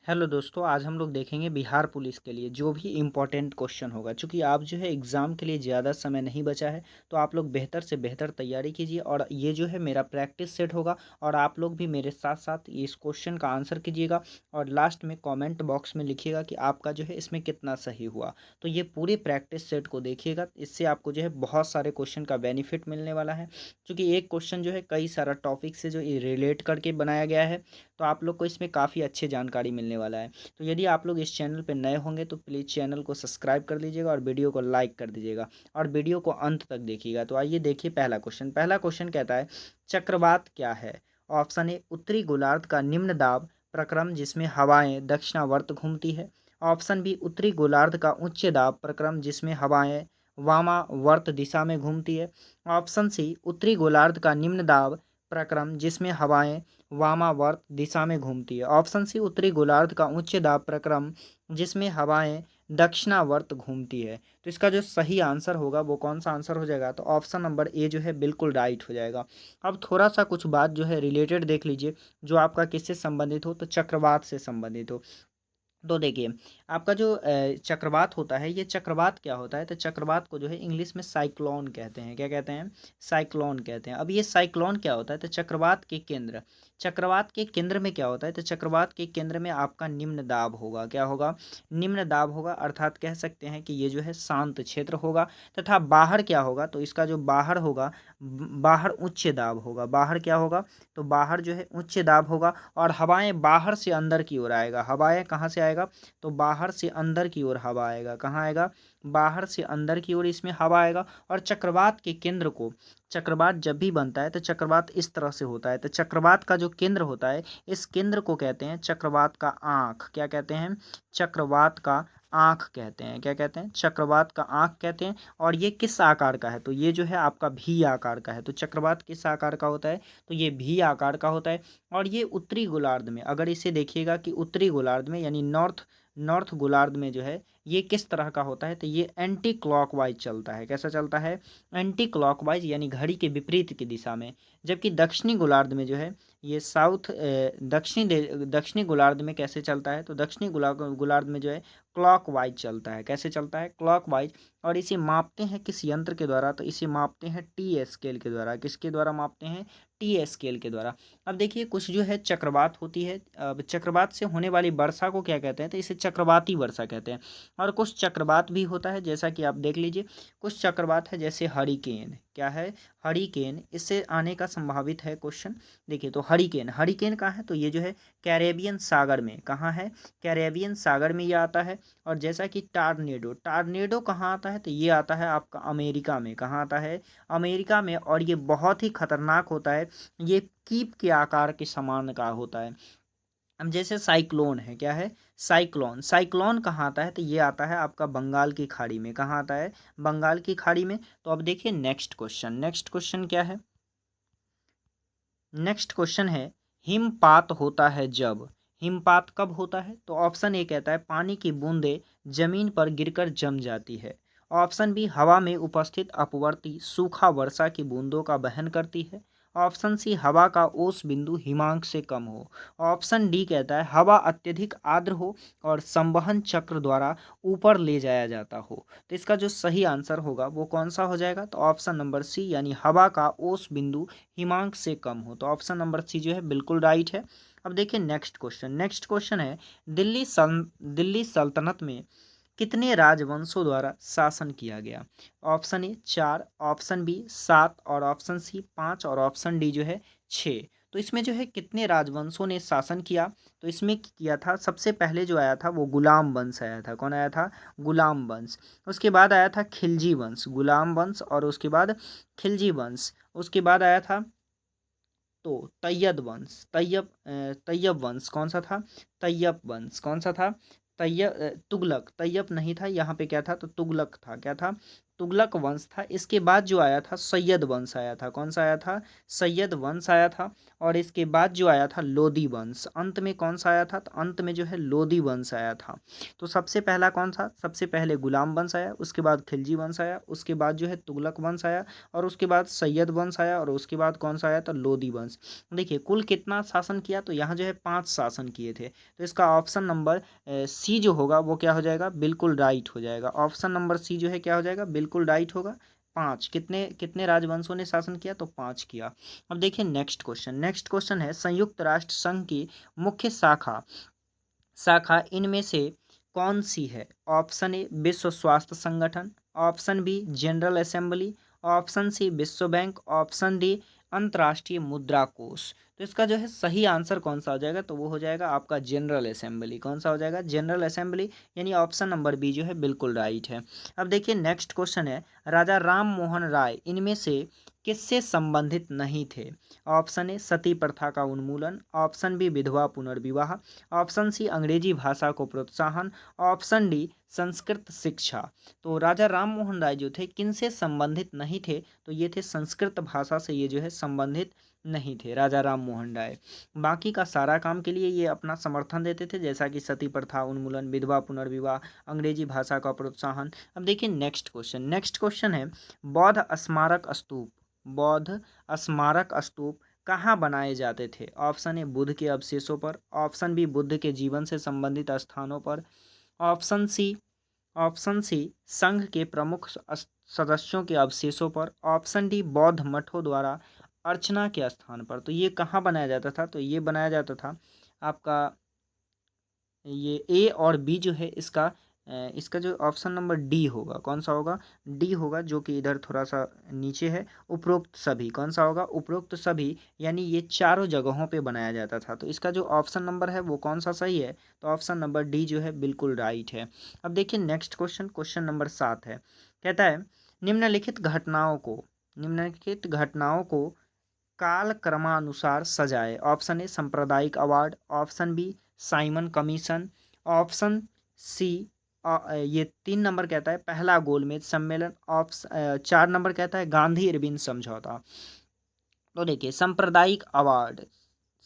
Hello दोस्तों, आज हम लोग देखेंगे बिहार पुलिस के लिए जो भी इम्पोर्टेंट क्वेश्चन होगा। चूंकि आप जो है एग्ज़ाम के लिए ज़्यादा समय नहीं बचा है, तो आप लोग बेहतर से बेहतर तैयारी कीजिए। और ये जो है मेरा प्रैक्टिस सेट होगा, और आप लोग भी मेरे साथ साथ इस क्वेश्चन का आंसर कीजिएगा। और लास्ट में कमेंट बॉक्स में लिखिएगा कि आपका जो है इसमें कितना सही हुआ। तो ये पूरे प्रैक्टिस सेट को देखिएगा, इससे आपको जो है बहुत सारे क्वेश्चन का बेनिफिट मिलने वाला है। क्योंकि एक क्वेश्चन जो है कई सारा टॉपिक से जो रिलेट करके बनाया गया है, तो आप लोग को इसमें काफ़ी अच्छी जानकारी मिलने वाला है। तो यदि आप लोग इस चैनल पर नए होंगे तो प्लीज़ चैनल को सब्सक्राइब कर लीजिएगा और वीडियो को लाइक कर दीजिएगा और वीडियो को अंत तक देखिएगा। तो आइए देखिए पहला क्वेश्चन कहता है, चक्रवात क्या है? ऑप्शन ए, उत्तरी गोलार्ध का निम्न दाब प्रक्रम जिसमें हवाएं दक्षिणावर्त घूमती है। ऑप्शन बी, उत्तरी गोलार्ध का उच्च दाब प्रक्रम जिसमें हवाएं वामावर्त दिशा में घूमती है। ऑप्शन सी, उत्तरी गोलार्ध का निम्न दाब प्रक्रम जिसमें हवाएं वामावर्त दिशा में घूमती है। ऑप्शन सी, उत्तरी गोलार्ध का उच्च दाब प्रक्रम जिसमें हवाएं दक्षिणावर्त घूमती है। तो इसका जो सही आंसर होगा वो कौन सा आंसर हो जाएगा? तो ऑप्शन नंबर ए जो है बिल्कुल राइट हो जाएगा। अब थोड़ा सा कुछ बात जो है रिलेटेड देख लीजिए, जो आपका किससे संबंधित हो, तो चक्रवात से संबंधित हो। तो देखिए, आपका जो चक्रवात होता है, ये चक्रवात क्या होता है? तो चक्रवात को जो है इंग्लिश में साइक्लोन कहते हैं। क्या कहते हैं? साइक्लोन कहते हैं। अब ये साइक्लोन क्या होता है? तो चक्रवात के केंद्र में क्या होता है? तो चक्रवात के केंद्र में आपका निम्न दाब होगा। क्या होगा? निम्न दाब होगा, अर्थात कह सकते हैं कि ये जो है शांत क्षेत्र होगा। तथा बाहर क्या होगा? तो इसका जो बाहर होगा, बाहर उच्च दाब होगा। बाहर क्या होगा? तो बाहर जो है उच्च दाब होगा, और हवाएं बाहर से अंदर की ओर आएगा। हवाएं कहाँ से आएगा? तो बाहर से अंदर की ओर हवा आएगा। कहाँ आएगा? बाहर से अंदर की ओर इसमें हवा आएगा। और चक्रवात के केंद्र को, चक्रवात जब भी बनता है तो चक्रवात इस तरह से होता है। तो चक्रवात का जो केंद्र होता है, इस केंद्र को कहते हैं चक्रवात का आँख। क्या कहते हैं? चक्रवात का आँख कहते हैं। क्या कहते हैं? चक्रवात का आँख कहते हैं। और ये किस आकार का है? तो ये जो है आपका भी आकार का है। तो चक्रवात किस आकार का होता है? तो ये भी आकार का होता है। और ये उत्तरी गोलार्ध में, अगर इसे देखिएगा कि उत्तरी गोलार्ध में यानी नॉर्थ नॉर्थ गोलार्ध में जो है ये किस तरह का होता है? तो ये एंटी क्लॉकवाइज चलता है। कैसा चलता है? एंटी क्लॉकवाइज, यानी घड़ी के विपरीत की दिशा में। जबकि दक्षिणी गोलार्ध में जो है ये दक्षिणी गोलार्ध में कैसे चलता है? तो दक्षिणी गोलार्ध में जो है क्लॉकवाइज चलता है। कैसे चलता है? क्लॉकवाइज। और इसे मापते हैं किस यंत्र के द्वारा? तो इसे मापते हैं टी स्केल के द्वारा। किसके द्वारा मापते हैं? टी स्केल के द्वारा। अब देखिए, कुछ जो है चक्रवात होती है, अब चक्रवात से होने वाली वर्षा को क्या कहते हैं? तो इसे चक्रवाती वर्षा कहते हैं। और कुछ चक्रवात भी होता है, जैसा कि आप देख लीजिए, कुछ चक्रवात है जैसे हरिकेन। क्या है? हरिकेन। इससे आने का संभावित है क्वेश्चन। देखिए, तो हरिकेन हरिकेन कहाँ है? तो ये जो है कैरेबियन सागर में। कहाँ है? कैरेबियन सागर में ये आता है। और जैसा कि टार्नेडो टार्नेडो कहाँ आता है? तो ये आता है आपका अमेरिका में। कहाँ आता है? अमेरिका में। और ये बहुत ही खतरनाक होता है। ये कीप के आकार के समान का होता है। अब जैसे साइक्लोन है, क्या है? साइक्लोन साइक्लोन कहाँ आता है? तो ये आता है आपका बंगाल की खाड़ी में। कहाँ आता है? बंगाल की खाड़ी में। तो अब देखिए नेक्स्ट क्वेश्चन क्या है? नेक्स्ट क्वेश्चन है, हिमपात होता है जब। हिमपात कब होता है? तो ऑप्शन ए कहता है पानी की बूंदें जमीन पर गिरकर जम जाती है। ऑप्शन बी, हवा में उपस्थित अपवर्ती सूखा वर्षा की बूंदों का वहन करती है। ऑप्शन सी, हवा का ओस बिंदु हिमांक से कम हो। ऑप्शन डी कहता है हवा अत्यधिक आर्द्र हो और संवहन चक्र द्वारा ऊपर ले जाया जाता हो। तो इसका जो सही आंसर होगा वो कौन सा हो जाएगा? तो ऑप्शन नंबर सी, यानी हवा का ओस बिंदु हिमांक से कम हो। तो ऑप्शन नंबर सी जो है बिल्कुल राइट है। अब देखिए नेक्स्ट क्वेश्चन है, दिल्ली सल्तनत में कितने राजवंशों द्वारा शासन किया गया? ऑप्शन ए 4, ऑप्शन बी 7, और ऑप्शन सी 5, और ऑप्शन डी जो है 6। तो इसमें जो है कितने राजवंशों ने शासन किया? तो इसमें किया था, सबसे पहले जो आया था वो गुलाम वंश आया था। कौन आया था? गुलाम वंश। उसके बाद आया था खिलजी वंश। गुलाम वंश और उसके बाद खिलजी वंश। उसके बाद आया था तो तैयब वंश। तैयब वंश कौन सा था? तैयब वंश कौन सा था? तुगलक। तैयब नहीं था यहाँ पे, क्या था? तो तुगलक था। क्या था? तुगलक वंश था। इसके बाद जो आया था सैयद वंश आया था। कौन सा आया था? सैयद वंश आया था। और इसके बाद जो आया था लोदी वंश। अंत में कौन सा आया था? तो अंत में जो है लोदी वंश आया था। तो सबसे पहला कौन सा? सबसे पहले गुलाम वंश आया, उसके बाद खिलजी वंश आया, उसके बाद जो है तुगलक वंश आया, और उसके बाद सैयद वंश आया, और उसके बाद कौन सा आया? तो लोदी वंश। देखिए कुल कितना शासन किया? तो यहाँ जो है 5 शासन किए थे। तो इसका ऑप्शन नंबर सी जो होगा वो क्या हो जाएगा? बिल्कुल राइट हो जाएगा। ऑप्शन नंबर सी जो है क्या हो जाएगा? बिल्कुल राइट होगा। 5 कितने कितने राजवंशों ने शासन किया? तो 5 किया। अब देखिए नेक्स्ट क्वेश्चन। नेक्स्ट क्वेश्चन है संयुक्त राष्ट्र संघ की मुख्य शाखा शाखा इनमें से कौन सी है? ऑप्शन ए विश्व स्वास्थ्य संगठन, option B general assembly, option C विश्व बैंक, ऑप्शन डी अंतर्राष्ट्रीय मुद्रा कोष। तो इसका जो है सही आंसर कौन सा हो जाएगा? तो वो हो जाएगा आपका जनरल असेंबली। कौन सा हो जाएगा? जनरल असेंबली, यानी ऑप्शन नंबर बी जो है बिल्कुल राइट है। अब देखिए नेक्स्ट क्वेश्चन है राजा राम मोहन राय इनमें से किससे संबंधित नहीं थे? ऑप्शन ए सती प्रथा का उन्मूलन, ऑप्शन बी विधवा पुनर्विवाह, ऑप्शन सी अंग्रेजी भाषा को प्रोत्साहन, ऑप्शन डी संस्कृत शिक्षा। तो राजा राम मोहन राय जो थे किनसे संबंधित नहीं थे? तो ये थे संस्कृत भाषा से ये जो है संबंधित नहीं थे राजा राम मोहन राय। बाकी का सारा काम के लिए ये अपना समर्थन देते थे, जैसा कि सती प्रथा उन्मूलन, विधवा पुनर्विवाह, अंग्रेजी भाषा का प्रोत्साहन। अब देखिए नेक्स्ट क्वेश्चन। नेक्स्ट क्वेश्चन है बौद्ध स्मारक स्तूप। बौद्ध स्मारक स्तूप कहाँ बनाए जाते थे? ऑप्शन ए बुद्ध के अवशेषों पर, ऑप्शन बी बुद्ध के जीवन से संबंधित स्थानों पर, ऑप्शन सी ऑप्शन सी संघ के प्रमुख सदस्यों के अवशेषों पर, ऑप्शन डी बौद्ध मठों द्वारा अर्चना के स्थान पर। तो ये कहाँ बनाया जाता था? तो ये बनाया जाता था आपका ये ए और बी जो है इसका जो ऑप्शन नंबर डी होगा। कौन सा होगा? डी होगा, जो कि इधर थोड़ा सा नीचे है। उपरोक्त सभी कौन सा होगा? उपरोक्त सभी, यानी ये चारों जगहों पे बनाया जाता था। तो इसका जो ऑप्शन नंबर है वो कौन सा सही है? तो ऑप्शन नंबर डी जो है बिल्कुल राइट है। अब देखिए नेक्स्ट क्वेश्चन, क्वेश्चन नंबर 7 है। कहता है निम्नलिखित घटनाओं को काल क्रमानुसार सजाए। ऑप्शन ए सांप्रदायिक award, option B Simon commission, option C ये 3 नंबर कहता है पहला गोलमेज सम्मेलन, ऑप्शन 4 नंबर कहता है गांधी इरविन समझौता। तो देखिए सांप्रदायिक अवार्ड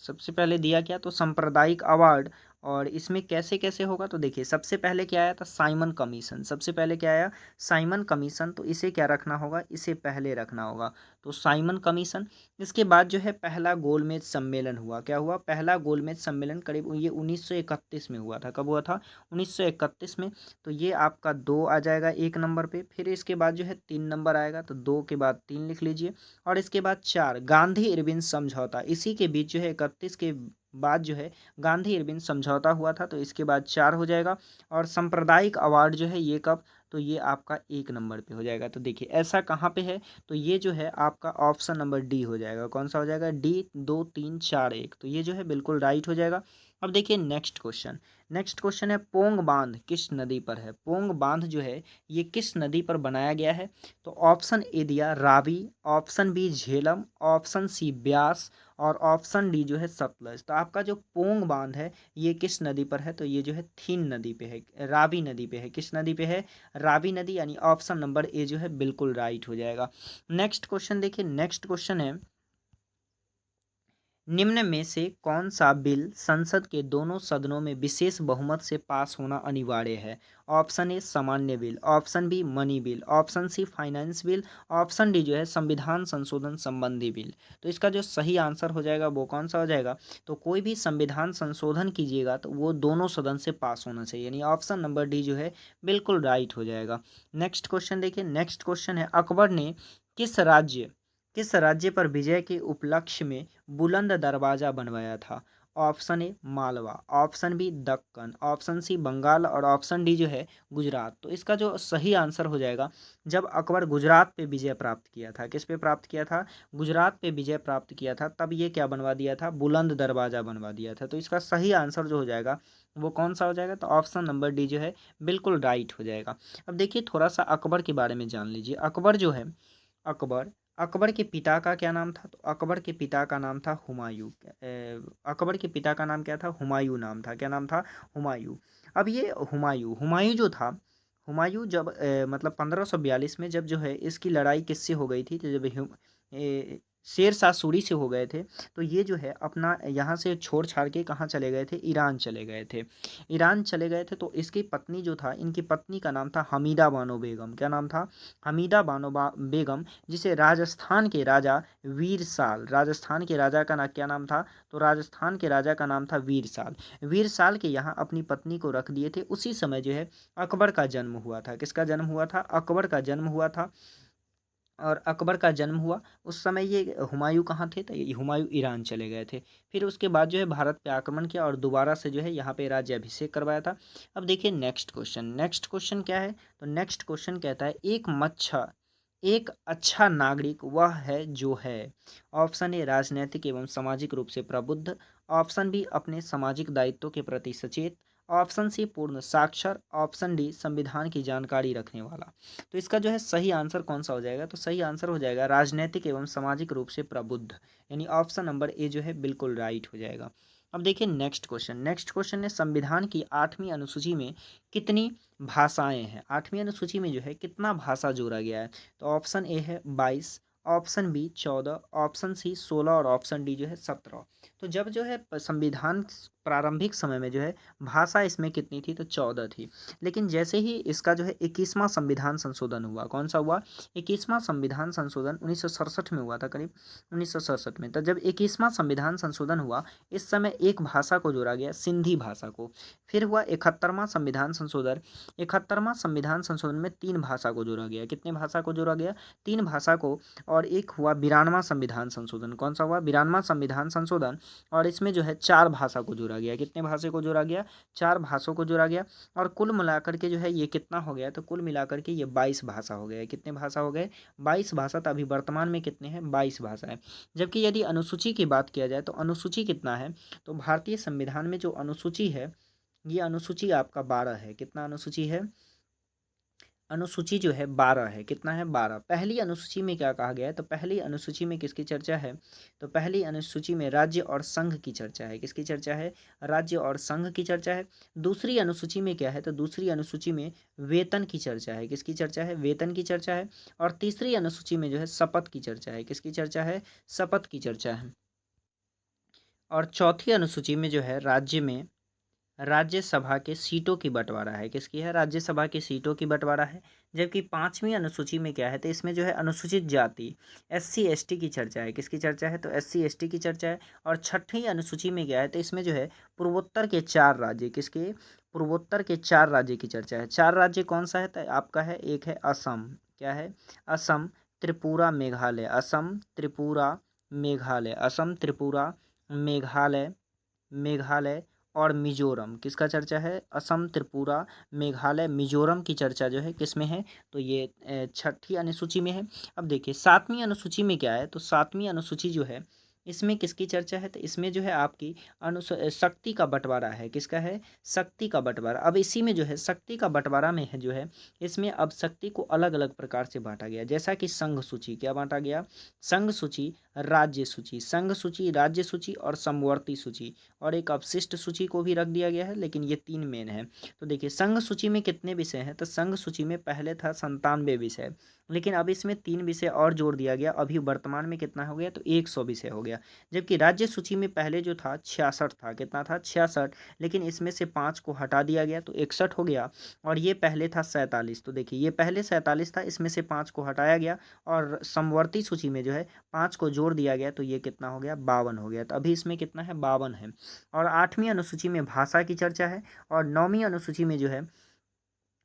सबसे पहले दिया क्या? तो सांप्रदायिक अवार्ड। और इसमें कैसे कैसे होगा? तो देखिए सबसे पहले क्या आया था? Simon commission. सबसे पहले क्या आया? Simon commission. तो इसे क्या रखना होगा? इसे पहले रखना होगा। तो साइमन कमीशन। इसके बाद जो है पहला गोलमेज सम्मेलन हुआ। क्या हुआ? पहला गोलमेज सम्मेलन करीब ये 1931 में हुआ था। कब हुआ था? 1931 में। तो ये आपका 2 आ जाएगा 1 नंबर पे। फिर इसके बाद जो है 3 नंबर आएगा, तो 2 के बाद 3 लिख लीजिए। और इसके बाद 4 गांधी इरविन समझौता। इसी के बीच जो है 31 के बाद जो है गांधी इरविन समझौता हुआ था। तो इसके बाद 4 हो जाएगा। और सांप्रदायिक अवार्ड जो है ये कब? तो ये आपका 1 नंबर पे हो जाएगा। तो देखिए ऐसा कहाँ पे है? तो ये जो है आपका ऑप्शन नंबर डी हो जाएगा। कौन सा हो जाएगा? डी। 2 3 4 1। तो ये जो है बिल्कुल राइट हो जाएगा। अब देखिए नेक्स्ट क्वेश्चन। नेक्स्ट क्वेश्चन है पोंग बांध किस नदी पर है? पोंग बांध जो है ये किस नदी पर बनाया गया है? तो ऑप्शन ए दिया Ravi, option B Jhelum, option C Beas, और ऑप्शन डी जो है सतलज। तो आपका जो पोंग बांध है ये किस नदी पर है? तो ये जो है थीन नदी पे है, रावी नदी पे है। किस नदी पे है? रावी नदी, यानी ऑप्शन नंबर ए जो है बिल्कुल राइट हो जाएगा। नेक्स्ट क्वेश्चन देखिए। नेक्स्ट क्वेश्चन है निम्न में से कौन सा बिल संसद के दोनों सदनों में विशेष बहुमत से पास होना अनिवार्य है? ऑप्शन ए सामान्य bill, option B money bill, option C finance bill, option D जो है संविधान संशोधन संबंधी बिल। तो इसका जो सही आंसर हो जाएगा वो कौन सा हो जाएगा? तो कोई भी संविधान संशोधन कीजिएगा तो वो दोनों सदन से पास होना चाहिए, यानी ऑप्शन नंबर डी जो है बिल्कुल राइट हो जाएगा। नेक्स्ट क्वेश्चन देखिए। नेक्स्ट क्वेश्चन है अकबर ने किस राज्य किस राज्य पर विजय के उपलक्ष्य में बुलंद दरवाजा बनवाया था? Option A Malwa, option B Deccan, option C Bengal, और ऑप्शन डी जो है गुजरात। तो इसका जो सही आंसर हो जाएगा जब अकबर गुजरात पे विजय प्राप्त किया था। किस पे प्राप्त किया था? गुजरात पे विजय प्राप्त किया था, तब ये क्या बनवा दिया था? बुलंद दरवाजा बनवा दिया था। तो इसका सही आंसर जो हो जाएगा वो कौन सा हो जाएगा? तो ऑप्शन नंबर डी जो है बिल्कुल राइट हो जाएगा। अब देखिए थोड़ा सा अकबर के बारे में जान लीजिए। अकबर जो है अकबर अकबर के पिता का क्या नाम था? तो अकबर के पिता का नाम था हुमायूं। अकबर के पिता का नाम क्या था? हुमायूं नाम था। क्या नाम था? हुमायूं। अब ये हुमायूं हुमायूं जो था हुमायूं जब मतलब 1542 में जब जो है इसकी लड़ाई किससे हो गई थी, तो जब शेर शाह सूरी से हो गए थे, तो ये जो है अपना यहाँ से छोड़ छाड़ के कहाँ चले गए थे, ईरान चले गए थे। ईरान चले गए थे तो इसकी पत्नी जो था, इनकी पत्नी का नाम था हमीदा बानो बेगम। क्या नाम था? हमीदा बानो बेगम, जिसे राजस्थान के राजा वीरसाल, राजस्थान के राजा का क्या नाम था? तो राजस्थान के राजा का नाम था वीरसाल। वीरसाल के यहाँ अपनी पत्नी को रख दिए थे। उसी समय जो है अकबर का जन्म हुआ था। किसका जन्म हुआ था? अकबर का जन्म हुआ था। और अकबर का जन्म हुआ उस समय ये हुमायूं कहाँ थे? तो ये हुमायूं ईरान चले गए थे। फिर उसके बाद जो है भारत पे आक्रमण किया और दोबारा से जो है यहाँ पे राज्याभिषेक करवाया था। अब देखिए नेक्स्ट क्वेश्चन। नेक्स्ट क्वेश्चन क्या है? तो नेक्स्ट क्वेश्चन कहता है एक अच्छा नागरिक वह है जो है। ऑप्शन ए राजनैतिक एवं सामाजिक रूप से प्रबुद्ध, ऑप्शन बी अपने सामाजिक दायित्वों के प्रति सचेत, ऑप्शन सी पूर्ण साक्षर, ऑप्शन डी संविधान की जानकारी रखने वाला। तो इसका जो है सही आंसर कौन सा हो जाएगा? तो सही आंसर हो जाएगा राजनैतिक एवं सामाजिक रूप से प्रबुद्ध, यानी ऑप्शन नंबर ए जो है बिल्कुल राइट हो जाएगा। अब देखिए नेक्स्ट क्वेश्चन। नेक्स्ट क्वेश्चन है संविधान की 8वीं अनुसूची में कितनी भाषाएं हैं? 8वीं अनुसूची में जो है कितना भाषा जोड़ा गया है? तो ऑप्शन ए है 22, ऑप्शन बी 14, ऑप्शन सी 16 और ऑप्शन डी जो है 17। तो जब जो है संविधान प्रारंभिक समय में जो है भाषा इसमें कितनी थी? तो 14 थी। लेकिन जैसे ही इसका जो है 21वां संविधान संशोधन हुआ, कौन सा हुआ? 21वां संविधान संशोधन 1967 में हुआ था, करीब 1967 में। तो जब 21वां संविधान संशोधन हुआ, इस समय एक भाषा को जोड़ा गया, सिंधी भाषा को। फिर हुआ 71वां संविधान संशोधन। 71वां संविधान संशोधन में 3 भाषा को जोड़ा गया। कितने भाषा को जोड़ा गया? 3 भाषा को। और एक हुआ 92वां संविधान संशोधन। कौन सा हुआ? 92वां संविधान संशोधन। और इसमें जो है 4 भाषा को जोड़ा गया। कितने भाषा को जोड़ा गया? 4 भाषाओं को जोड़ा गया। और कुल मिलाकर के जो है ये कितना हो गया? तो कुल मिलाकर के ये 22 भाषा हो गया। कितने भाषा हो गए? 22 भाषा। तो अभी वर्तमान में कितने हैं? 22 भाषा है। जबकि यदि अनुसूची की बात किया जाए तो अनुसूची कितना है? तो भारतीय संविधान में जो अनुसूची है, ये अनुसूची आपका 12 है। कितना अनुसूची है? अनुसूची जो है 12 है। कितना है? 12। पहली अनुसूची में क्या कहा गया है? तो पहली अनुसूची में किसकी चर्चा है? तो पहली अनुसूची में राज्य और संघ की चर्चा है। किसकी चर्चा है? राज्य और संघ की चर्चा है। दूसरी अनुसूची में क्या है? तो दूसरी अनुसूची में वेतन की चर्चा है। किसकी चर्चा है? वेतन की चर्चा है। और तीसरी अनुसूची में जो है शपथ की चर्चा है। किसकी चर्चा है? शपथ की चर्चा है। और चौथी अनुसूची में जो है राज्यसभा के सीटों की बंटवारा है। किसकी है? राज्यसभा की सीटों की बंटवारा है। जबकि 5वीं अनुसूची में क्या है? तो इसमें जो है अनुसूचित जाति SC ST की चर्चा है। किसकी चर्चा है? तो SC ST की चर्चा है। और 6वीं अनुसूची में क्या है? तो इसमें जो है पूर्वोत्तर के 4 राज्य, किसके? पूर्वोत्तर के 4 राज्य की चर्चा है। 4 राज्य कौन सा है? तो आपका है, एक है असम। क्या है? असम, त्रिपुरा, मेघालय। असम, त्रिपुरा, मेघालय। असम, त्रिपुरा, मेघालय, मेघालय और मिजोरम। किसका चर्चा है? असम, त्रिपुरा, मेघालय, मिजोरम की चर्चा जो है किसमें है? तो ये 6ठी अनुसूची में है। अब देखिए 7वीं अनुसूची में क्या है? तो 7वीं अनुसूची जो है इसमें किसकी चर्चा है? तो इसमें जो है आपकी शक्ति का बंटवारा है। किसका है? शक्ति का बंटवारा। अब इसी में जो है शक्ति का बंटवारा में है जो है इसमें अब शक्ति को अलग अलग प्रकार से बांटा गया। जैसा कि संघ सूची, क्या बांटा गया? संघ सूची, राज्य सूची। संघ सूची, राज्य सूची और समवर्ती सूची। और एक अवशिष्ट सूची को भी रख दिया गया है, लेकिन ये 3 मेन है। तो देखिए संघ सूची में कितने विषय हैं? तो संघ सूची में पहले था 97 विषय, लेकिन अब इसमें 3 विषय और जोड़ दिया गया। अभी वर्तमान में कितना हो गया? तो 100 विषय हो गया। जबकि राज्य सूची में पहले जो था 66 था। कितना था? 66। लेकिन इसमें से 5 को हटा दिया गया तो 61 हो गया। और ये पहले था 47। तो देखिए ये पहले 47 था, इसमें से 5 को हटाया गया। और समवर्ती सूची में जो है 5 को जोड़ दिया गया तो ये कितना हो गया? 52 हो गया। तो अभी इसमें कितना है? 52 है। और 8वीं अनुसूची में भाषा की चर्चा है। और 9वीं अनुसूची में जो है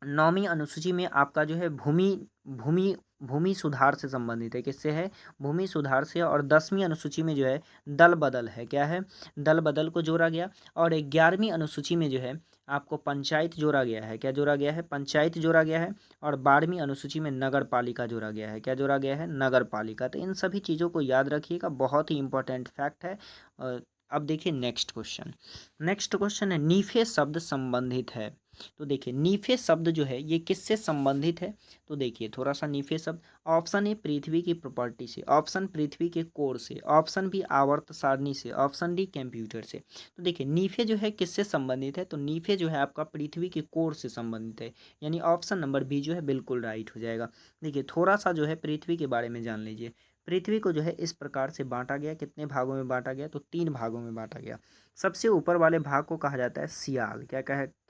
9वीं अनुसूची में आपका जो है भूमि भूमि भूमि सुधार से संबंधित है। किससे है? भूमि सुधार से। और 10वीं अनुसूची में जो है दल बदल है। क्या है? दल बदल को जोड़ा गया। और 11वीं अनुसूची में जो है आपको पंचायत जोड़ा गया है। क्या जोड़ा गया है? पंचायत जोड़ा गया है। और 12वीं अनुसूची में नगर पालिका जोड़ा गया है। क्या जोड़ा गया है? नगर पालिका। तो इन सभी चीज़ों को याद रखिएगा, बहुत ही इंपॉर्टेंट फैक्ट है। अब देखिए नेक्स्ट क्वेश्चन। नेक्स्ट क्वेश्चन है नीफे शब्द संबंधित है। तो देखिए नीफे शब्द जो है ये किससे संबंधित है, तो देखिए थोड़ा सा नीफे शब्द, ऑप्शन ए पृथ्वी की प्रॉपर्टी से, ऑप्शन पृथ्वी के कोर से, ऑप्शन बी आवर्त सारणी से, ऑप्शन डी कंप्यूटर से। तो देखिए नीफे जो है किससे संबंधित है, तो नीफे जो है आपका पृथ्वी के कोर से संबंधित है, यानी ऑप्शन नंबर बी जो है बिल्कुल राइट हो जाएगा। देखिए थोड़ा सा जो है पृथ्वी के बारे में जान लीजिए। पृथ्वी को जो है इस प्रकार से बांटा गया, कितने भागों में बांटा गया, तो 3 भागों में बांटा गया। सबसे ऊपर वाले भाग को कहा जाता है सियाल, क्या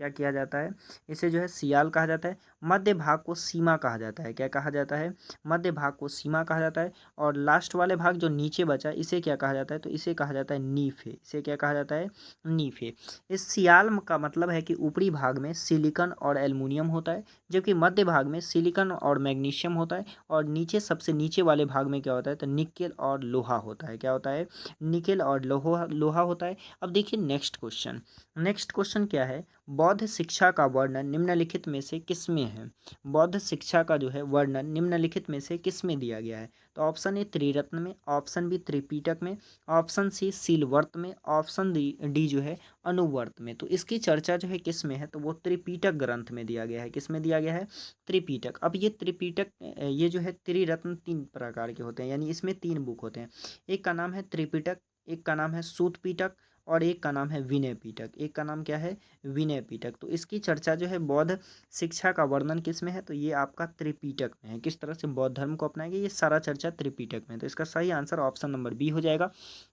किया जाता है, इसे जो है सियाल कहा जाता है। मध्य भाग को सीमा कहा जाता है, क्या कहा जाता है, मध्य भाग को सीमा कहा जाता है। और लास्ट वाले भाग जो नीचे बचा इसे क्या कहा जाता है, तो इसे कहा जाता है नीफे, इसे क्या कहा जाता है, नीफे। इस सियाल का मतलब है कि ऊपरी भाग में सिलिकॉन और एल्युमिनियम होता है, जबकि मध्य भाग में सिलिकॉन और मैग्नीशियम होता है, और नीचे सबसे नीचे वाले भाग में क्या होता है, तो निकेल और लोहा होता है, क्या होता है, निकेल और लोहा लोहा होता है। अब देखिए नेक्स्ट क्वेश्चन क्या है, बौद्ध शिक्षा का वर्णन निम्नलिखित में से किसमें है, बौद्ध शिक्षा का जो है वर्णन निम्नलिखित में से किसमें दिया गया है, तो ऑप्शन ए त्रिरत्न में, ऑप्शन बी त्रिपिटक में, ऑप्शन सी सीलवर्त में, ऑप्शन डी जो है अनुवर्त में। तो इसकी चर्चा जो है किस में है, तो वो त्रिपिटक ग्रंथ में दिया गया है, किसमें दिया गया है, त्रिपिटक। अब ये त्रिपिटक ये जो है त्रिरत्न 3 प्रकार के होते हैं, यानी इसमें 3 बुक होते हैं। एक का नाम है त्रिपिटक, एक का नाम है सूत पीटक, और एक का नाम है विनय पीटक, एक का नाम क्या है, विनय पीटक। तो इसकी चर्चा जो है बौद्ध शिक्षा का वर्णन किस में है, तो ये आपका त्रिपिटक में है। किस तरह से बौद्ध धर्म को अपनाएंगे, ये सारा चर्चा त्रिपिटक में है। तो इसका सही आंसर ऑप्शन नंबर बी हो जाएगा।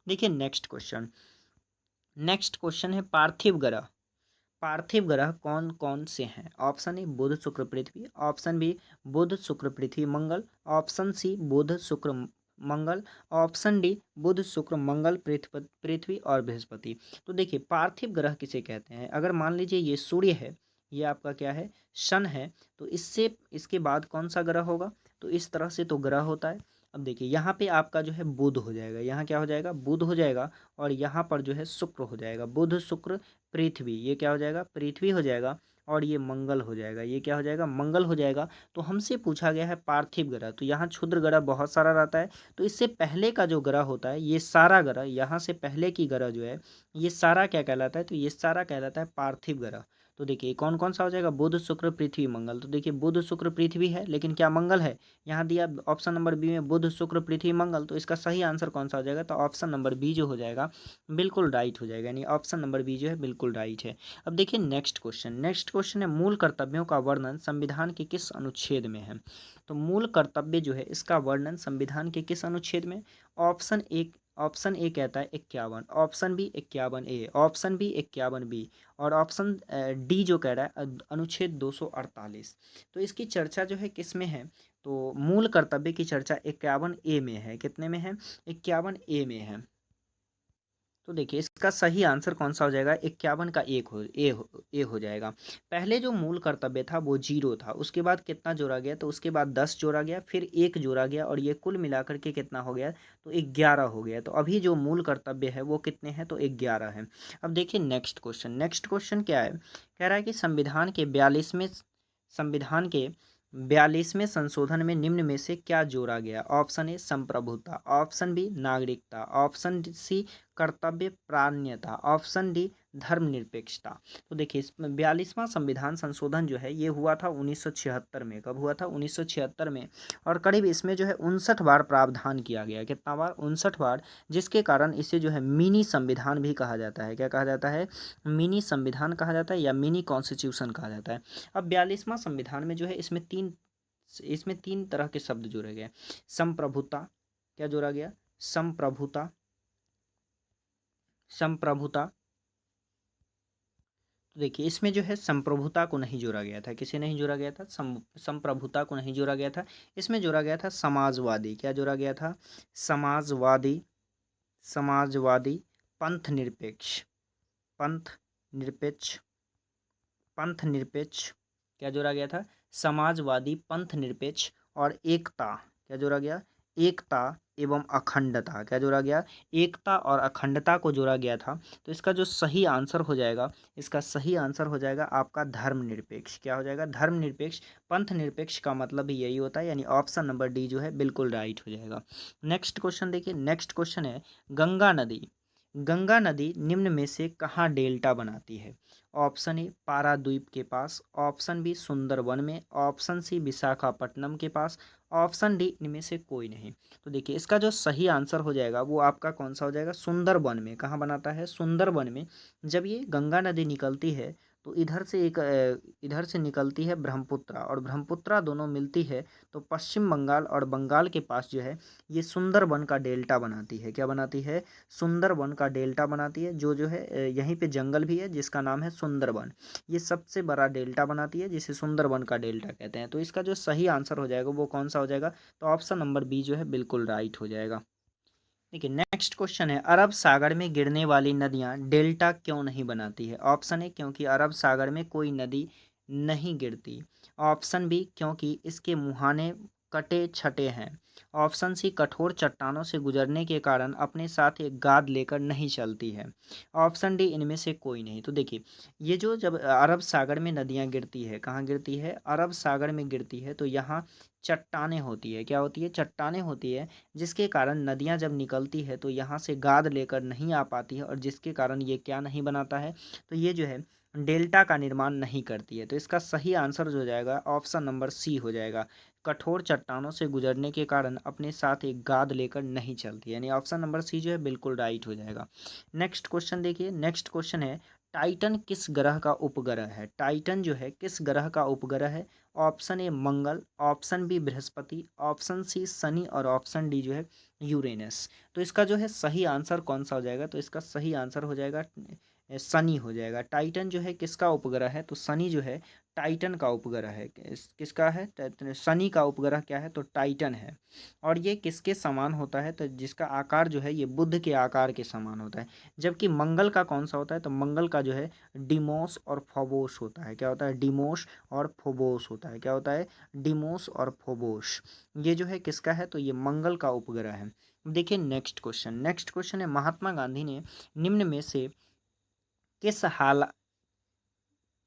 देखिए नेक्स्ट क्वेश्चन है पार्थिव ग्रह, पार्थिव ग्रह कौन कौन से हैं, ऑप्शन ए बुध शुक्र पृथ्वी, ऑप्शन बी बुध शुक्र पृथ्वी मंगल, ऑप्शन सी बुध शुक्र मंगल, ऑप्शन डी बुध शुक्र मंगल पृथ्वी और बृहस्पति। तो देखिए पार्थिव ग्रह किसे कहते हैं, अगर मान लीजिए ये सूर्य है, ये आपका क्या है, सन है, तो इससे इसके बाद कौन सा ग्रह होगा, तो इस तरह से तो ग्रह होता है। अब देखिए यहाँ पे आपका जो है बुध हो जाएगा, यहाँ क्या हो जाएगा, बुध हो जाएगा, और यहाँ पर जो है शुक्र हो जाएगा, बुध शुक्र पृथ्वी, ये क्या हो जाएगा, पृथ्वी हो जाएगा, और ये मंगल हो जाएगा, ये क्या हो जाएगा, मंगल हो जाएगा। तो हमसे पूछा गया है पार्थिव ग्रह, तो यहाँ क्षुद्र ग्रह बहुत सारा रहता है, तो इससे पहले का जो ग्रह होता है, ये सारा ग्रह, यहाँ से पहले की ग्रह जो है, ये सारा क्या कहलाता है, तो ये सारा कहलाता है पार्थिव ग्रह। तो देखिए कौन कौन सा हो जाएगा, बुध शुक्र पृथ्वी मंगल। तो देखिए बुध शुक्र पृथ्वी है, लेकिन क्या मंगल है, यहाँ दिया ऑप्शन नंबर बी में बुध शुक्र पृथ्वी मंगल। तो इसका सही आंसर कौन सा हो जाएगा, तो ऑप्शन नंबर बी जो हो जाएगा बिल्कुल राइट हो जाएगा, यानी ऑप्शन नंबर बी जो है बिल्कुल राइट है। अब देखिए नेक्स्ट क्वेश्चन है मूल कर्तव्यों का वर्णन संविधान के किस अनुच्छेद में है, तो मूल कर्तव्य जो है इसका वर्णन संविधान के किस अनुच्छेद में, ऑप्शन ए कहता है 51, ऑप्शन बी 51 ए, ऑप्शन बी 51 बी, और ऑप्शन डी जो कह रहा है अनुच्छेद 248। तो इसकी चर्चा जो है किस में है, तो मूल कर्तव्य की चर्चा 51 ए में है, कितने में है, 51 ए में है। तो देखिए इसका सही आंसर कौन सा हो जाएगा, 51 का ए हो जाएगा। पहले जो मूल कर्तव्य था वो 0 था, उसके बाद कितना जोड़ा गया, तो उसके बाद 10 जोड़ा गया, फिर 1 जोड़ा गया, और ये कुल मिलाकर के कितना हो गया, तो 11 हो गया। तो अभी जो मूल कर्तव्य है वो कितने हैं, तो 11 है। अब देखिए नेक्स्ट क्वेश्चन क्या है, कह रहा है कि संविधान के 42वें संशोधन में निम्न में से क्या जोड़ा गया, ऑप्शन ए संप्रभुता, ऑप्शन बी नागरिकता, ऑप्शन सी कर्तव्य प्राण्यता, ऑप्शन डी धर्मनिरपेक्षता। तो देखिए 42वां संविधान संशोधन जो है ये हुआ था 1976 में, कब हुआ था, 1976 में, और करीब इसमें जो है 59 बार प्रावधान किया गया, कितना बार, 59 बार, जिसके कारण इसे जो है मिनी संविधान भी कहा जाता है, क्या कहा जाता है, मिनी संविधान कहा जाता है, या मिनी कॉन्स्टिट्यूशन कहा जाता है। अब 42वां संविधान में जो है इसमें तीन तरह के शब्द जोड़े गए, संप्रभुता, क्या जोड़ा गया, संप्रभुता। तो देखिए इसमें जो है संप्रभुता को नहीं जोड़ा गया था, किसे नहीं जोड़ा गया था, संप्रभुता को नहीं जोड़ा गया था, इसमें जोड़ा गया था समाजवादी, क्या जोड़ा गया था, समाजवादी, समाजवादी, पंथ निरपेक्ष, पंथ निरपेक्ष, पंथ निरपेक्ष, क्या जोड़ा गया था, समाजवादी, पंथ निरपेक्ष, और एकता, क्या जोड़ा गया, एकता एवं अखंडता, क्या जोड़ा गया, एकता और अखंडता को जोड़ा गया था। तो इसका जो सही आंसर हो जाएगा, इसका सही आंसर हो जाएगा आपका धर्मनिरपेक्ष, क्या हो जाएगा, धर्मनिरपेक्ष। पंथ निरपेक्ष का मतलब भी यही होता है, यानी ऑप्शन नंबर डी जो है बिल्कुल राइट हो जाएगा। नेक्स्ट क्वेश्चन देखिए, नेक्स्ट क्वेश्चन है गंगा नदी निम्न में से कहाँ डेल्टा बनाती है, ऑप्शन ए पाराद्वीप के पास, ऑप्शन बी सुंदरवन में, ऑप्शन सी विशाखापट्टनम के पास, ऑप्शन डी इनमें से कोई नहीं। तो देखिए इसका जो सही आंसर हो जाएगा वो आपका कौन सा हो जाएगा, सुंदरवन में। कहाँ बनाता है, सुंदरवन में। जब ये गंगा नदी निकलती है तो इधर से निकलती है ब्रह्मपुत्रा, और ब्रह्मपुत्रा दोनों मिलती है तो पश्चिम बंगाल और बंगाल के पास जो है ये सुंदरवन का डेल्टा बनाती है। क्या बनाती है, सुंदरवन का डेल्टा बनाती है। जो है यहीं पे जंगल भी है जिसका नाम है सुंदरवन। ये सबसे बड़ा डेल्टा बनाती है जिसे सुंदरवन का डेल्टा कहते हैं। तो इसका जो सही आंसर हो जाएगा वो कौन सा हो जाएगा, तो ऑप्शन नंबर बी जो है बिल्कुल राइट हो जाएगा। देखिए नेक्स्ट क्वेश्चन है, अरब सागर में गिरने वाली नदियां डेल्टा क्यों नहीं बनाती है। ऑप्शन ए क्योंकि अरब सागर में कोई नदी नहीं गिरती, ऑप्शन बी क्योंकि इसके मुहाने कटे छटे हैं, ऑप्शन सी कठोर चट्टानों से गुजरने के कारण अपने साथ एक गाद लेकर नहीं चलती है, ऑप्शन डी इनमें से कोई नहीं। तो देखिए ये जो जब अरब सागर में नदियां गिरती है, कहाँ गिरती है, अरब सागर में गिरती है, तो यहाँ चट्टानें होती है। क्या होती है, चट्टानें होती है, जिसके कारण नदियाँ जब निकलती है तो यहाँ से गाद लेकर नहीं आ पाती है, और जिसके कारण ये क्या नहीं बनाता है, तो ये जो है डेल्टा का निर्माण नहीं करती है। तो इसका सही आंसर जो हो जाएगा ऑप्शन नंबर सी हो जाएगा, कठोर चट्टानों से गुजरने के कारण अपने साथ एक गाद लेकर नहीं चलती, यानी ऑप्शन नंबर सी जो है बिल्कुल राइट हो जाएगा। नेक्स्ट क्वेश्चन देखिए, नेक्स्ट क्वेश्चन है, टाइटन किस ग्रह का उपग्रह है। टाइटन जो है किस ग्रह का उपग्रह है, option A Mangal, option B Brihaspati, option C Shani, और ऑप्शन डी जो है यूरेनस। तो इसका जो है सही आंसर कौन सा हो जाएगा, तो इसका सही आंसर हो जाएगा शनि हो जाएगा। टाइटन जो है किसका उपग्रह है, तो शनि जो है टाइटन का उपग्रह है। किसका है, शनि का उपग्रह क्या है, तो टाइटन है। और ये किसके समान होता है, तो जिसका आकार जो है ये बुध के आकार के समान होता है। जबकि मंगल का कौन सा होता है, तो मंगल का जो है डिमोस और फोबोस होता है। क्या होता है, डिमोस और फोबोस होता है। क्या होता है, डिमोस और फोबोस। ये जो है किसका है, तो ये मंगल का उपग्रह है। देखिए नेक्स्ट क्वेश्चन, नेक्स्ट क्वेश्चन है, महात्मा गांधी ने निम्न में से किस हाल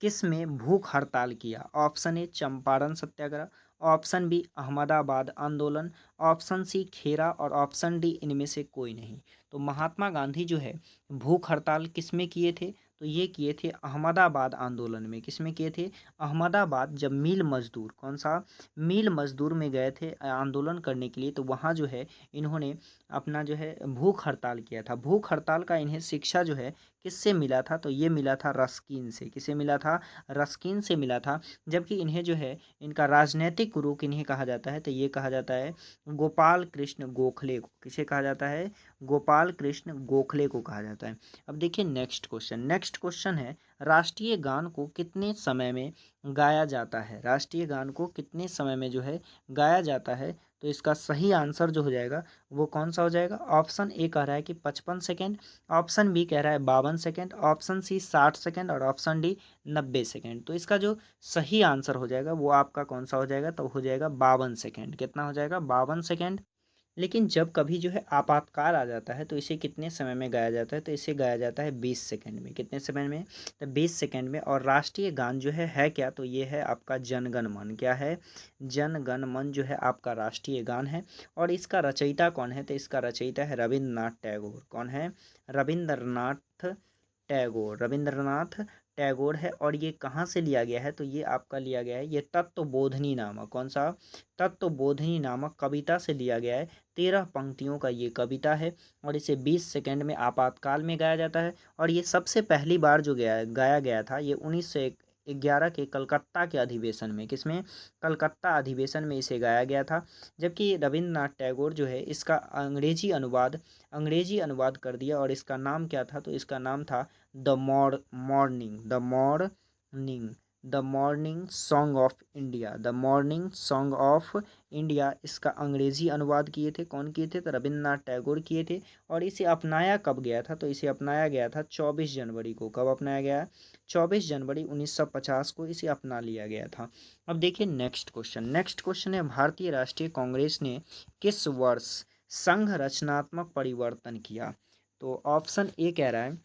किस में भूख हड़ताल किया। Option A Champaran Satyagraha, option B Ahmedabad आंदोलन, ऑप्शन सी खेरा, और ऑप्शन डी इनमें से कोई नहीं। तो महात्मा गांधी जो है भूख हड़ताल किस में किए थे, तो ये किए थे अहमदाबाद आंदोलन में। किस में किए थे, अहमदाबाद। जब मिल मजदूर, कौन सा, मिल मजदूर में गए थे आंदोलन करने के लिए, तो वहाँ जो है इन्होंने अपना जो है भूख हड़ताल किया था। भूख हड़ताल का इन्हें शिक्षा जो है किससे मिला था, तो ये मिला था रस्किन से। किसे मिला था, रस्किन से मिला था। जबकि इन्हें जो है इनका राजनीतिक गुरु किन्हें कहा जाता है, तो ये कहा जाता है गोपाल कृष्ण गोखले को। किसे कहा जाता है, गोपाल कृष्ण गोखले को कहा जाता है। अब देखिए नेक्स्ट क्वेश्चन, नेक्स्ट क्वेश्चन है, राष्ट्रीय गान को कितने समय में गाया जाता है। राष्ट्रीय गान को कितने समय में जो है गाया जाता है, तो इसका सही आंसर जो हो जाएगा वो कौन सा हो जाएगा। ऑप्शन ए कह रहा है कि 55 सेकेंड, ऑप्शन बी कह रहा है 52 सेकेंड, ऑप्शन सी 60 सेकेंड, और ऑप्शन डी 90 सेकेंड। तो इसका जो सही आंसर हो जाएगा वो आपका कौन सा हो जाएगा, तो हो जाएगा 52 सेकेंड। कितना हो जाएगा, 52 सेकेंड। लेकिन जब कभी जो है आपातकाल आ जाता है तो इसे कितने समय में गाया जाता है, तो इसे गाया जाता है 20 सेकेंड में। कितने समय में, तो 20 सेकेंड में। और राष्ट्रीय गान जो है क्या, तो ये है आपका जनगण मन। क्या है, जनगण मन जो है आपका राष्ट्रीय गान है। और इसका रचयिता कौन है, तो इसका रचयिता है रविन्द्रनाथ टैगोर। कौन है, रविन्द्रनाथ टैगोर, रविन्द्रनाथ टैगोर है। और ये कहाँ से लिया गया है, तो ये आपका लिया गया है, ये तत्वबोधिनी नामक, कौन सा, तत्वबोधिनी नामक कविता से लिया गया है। 13 पंक्तियों का ये कविता है, और इसे 20 सेकेंड में आपातकाल में गाया जाता है। और ये सबसे पहली बार जो गाया गया था ये 1911 के कलकत्ता के अधिवेशन में। किसमें, कलकत्ता अधिवेशन में इसे गाया गया था। जबकि रविन्द्रनाथ टैगोर जो है इसका अंग्रेजी अनुवाद कर दिया, और इसका नाम क्या था, तो इसका नाम था the morning song of India, the morning song of India. इसका अंग्रेजी अनुवाद किए थे, कौन किए थे, तो रविन्द्रनाथ टैगोर किए थे। और इसे अपनाया कब गया था, तो इसे अपनाया गया था 24 जनवरी को। कब अपनाया गया, 24 जनवरी 1950 को इसे अपना लिया गया था। अब देखिए नेक्स्ट क्वेश्चन, नेक्स्ट क्वेश्चन है, भारतीय राष्ट्रीय कांग्रेस ने किस वर्ष संघ रचनात्मक परिवर्तन किया। तो ऑप्शन ए कह रहा है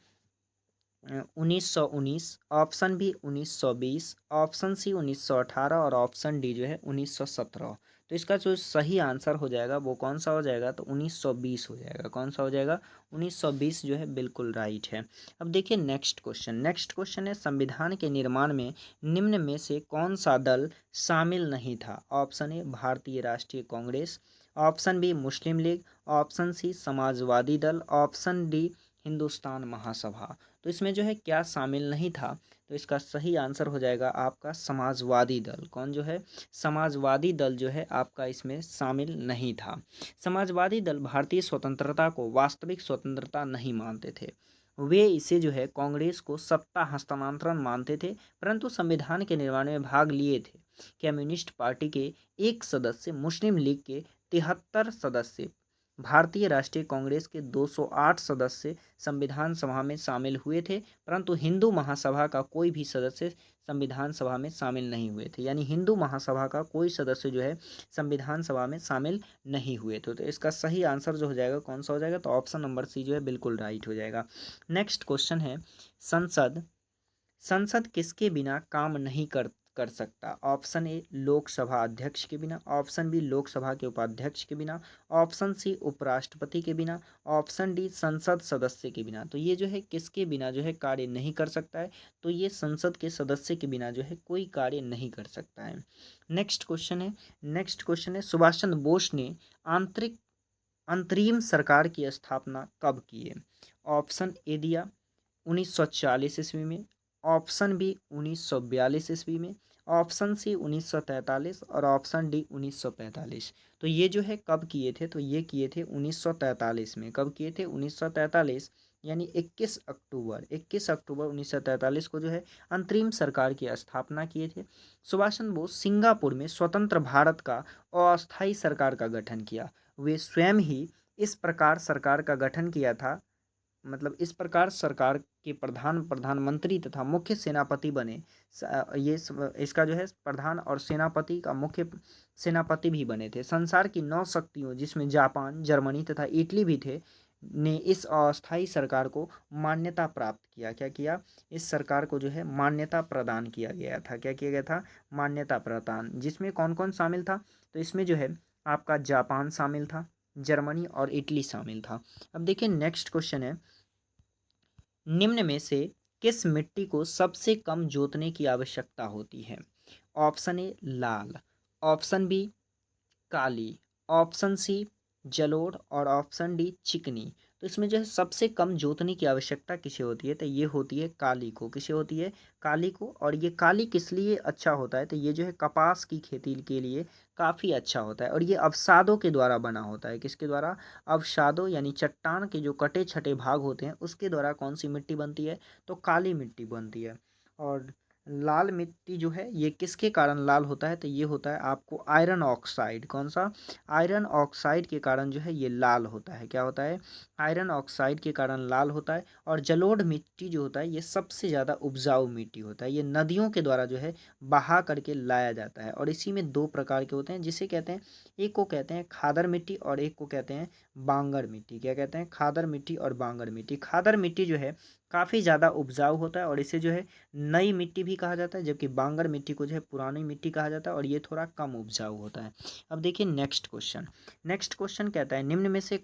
1919, ऑप्शन बी 1920, ऑप्शन सी 1918, और ऑप्शन डी जो है 1917। तो इसका जो सही आंसर हो जाएगा वो कौन सा हो जाएगा, तो 1920 हो जाएगा। कौन सा हो जाएगा, 1920 जो है बिल्कुल राइट है। अब देखिए नेक्स्ट क्वेश्चन है, संविधान के निर्माण में निम्न में से कौन सा दल शामिल नहीं था। ऑप्शन ए भारतीय राष्ट्रीय कांग्रेस, ऑप्शन बी मुस्लिम लीग, ऑप्शन सी समाजवादी दल, ऑप्शन डी हिंदुस्तान महासभा। तो इसमें जो है क्या शामिल नहीं था, तो इसका सही आंसर हो जाएगा आपका समाजवादी दल। कौन जो है, समाजवादी दल जो है आपका इसमें शामिल नहीं था। समाजवादी दल भारतीय स्वतंत्रता को वास्तविक स्वतंत्रता नहीं मानते थे। वे इसे जो है कांग्रेस को सत्ता हस्तांतरण मानते थे, परंतु संविधान के निर्माण में भाग लिए थे। कम्युनिस्ट पार्टी के एक सदस्य, मुस्लिम लीग के 73 सदस्य, भारतीय राष्ट्रीय कांग्रेस के 208 सदस्य संविधान सभा में शामिल हुए थे, परंतु हिंदू महासभा का कोई भी सदस्य संविधान सभा में शामिल नहीं हुए थे। यानी हिंदू महासभा का कोई सदस्य जो है संविधान सभा में शामिल नहीं हुए थे। तो इसका सही आंसर जो हो जाएगा कौन सा हो जाएगा, तो ऑप्शन नंबर सी जो है बिल्कुल राइट हो जाएगा। नेक्स्ट क्वेश्चन है, संसद संसद किसके बिना काम नहीं कर सकता। ऑप्शन ए लोकसभा अध्यक्ष के बिना, ऑप्शन बी लोकसभा के उपाध्यक्ष के बिना, ऑप्शन सी उपराष्ट्रपति के बिना, ऑप्शन डी संसद सदस्य के बिना। तो ये जो है किसके बिना जो है कार्य नहीं कर सकता है, तो ये संसद के सदस्य के बिना जो है कोई कार्य नहीं कर सकता है। नेक्स्ट क्वेश्चन है, सुभाष चंद्र बोस ने आंतरिक अंतरिम सरकार की स्थापना कब की है। ऑप्शन ए दिया 1940 ईस्वी में, ऑप्शन बी 1942 ईस्वी में, ऑप्शन सी 1943 और ऑप्शन डी 1945। तो ये जो है कब किए थे, तो ये किए थे 1943 में। कब किए थे, 1943, यानी 21 अक्टूबर 1943 को जो है अंतरिम सरकार की स्थापना किए थे। सुभाष चंद्र बोस सिंगापुर में स्वतंत्र भारत का अस्थायी सरकार का गठन किया। वे स्वयं ही इस प्रकार सरकार का गठन किया था, मतलब इस प्रकार सरकार के प्रधानमंत्री तथा मुख्य सेनापति बने। इसका जो है प्रधान और सेनापति का मुख्य सेनापति भी बने थे। संसार की 9 शक्तियों जिसमें जापान, जर्मनी तथा इटली भी थे, ने इस अस्थायी सरकार को मान्यता प्राप्त किया। क्या किया, इस सरकार को जो है मान्यता प्रदान किया गया था। क्या किया गया था, मान्यता प्रदान। जिसमें कौन कौन शामिल था, तो इसमें जो है आपका जापान शामिल था, जर्मनी और इटली शामिल था। अब देखिए नेक्स्ट क्वेश्चन है, निम्न में से किस मिट्टी को सबसे कम जोतने की आवश्यकता होती है। ऑप्शन ए लाल, ऑप्शन बी काली, ऑप्शन सी जलोढ़ और ऑप्शन डी चिकनी। तो इसमें जो है सबसे कम जोतने की आवश्यकता किसे होती है, तो ये होती है काली को। किसे होती है, काली को। और ये काली किस लिए अच्छा होता है, तो ये जो है कपास की खेती के लिए काफ़ी अच्छा होता है। और ये अवसादों के द्वारा बना होता है। किसके द्वारा, अवसादों, यानी चट्टान के जो कटे छटे भाग होते हैं उसके द्वारा कौन सी मिट्टी बनती है, तो काली मिट्टी बनती है। और लाल मिट्टी जो है ये किसके कारण लाल होता है, तो ये होता है आपको आयरन ऑक्साइड। कौन सा, आयरन ऑक्साइड के कारण जो है ये लाल होता है। क्या होता है, आयरन ऑक्साइड के कारण लाल होता है। और जलोढ़ मिट्टी जो होता है ये सबसे ज़्यादा उपजाऊ मिट्टी होता है। ये नदियों के द्वारा जो है बहा करके लाया जाता है। और इसी में 2 प्रकार के होते हैं, जिसे कहते हैं, एक को कहते हैं खादर मिट्टी और एक को कहते हैं बांगर मिट्टी। क्या कहते हैं, खादर मिट्टी और बांगर मिट्टी। खादर मिट्टी जो है काफ़ी ज़्यादा उपजाऊ होता है और इसे जो है नई मिट्टी भी कहा जाता है, जबकि बांगर मिट्टी को जो है पुरानी मिट्टी कहा जाता है और ये थोड़ा कम उपजाऊ होता है। अब देखिए नेक्स्ट क्वेश्चन कहता है, निम्न में से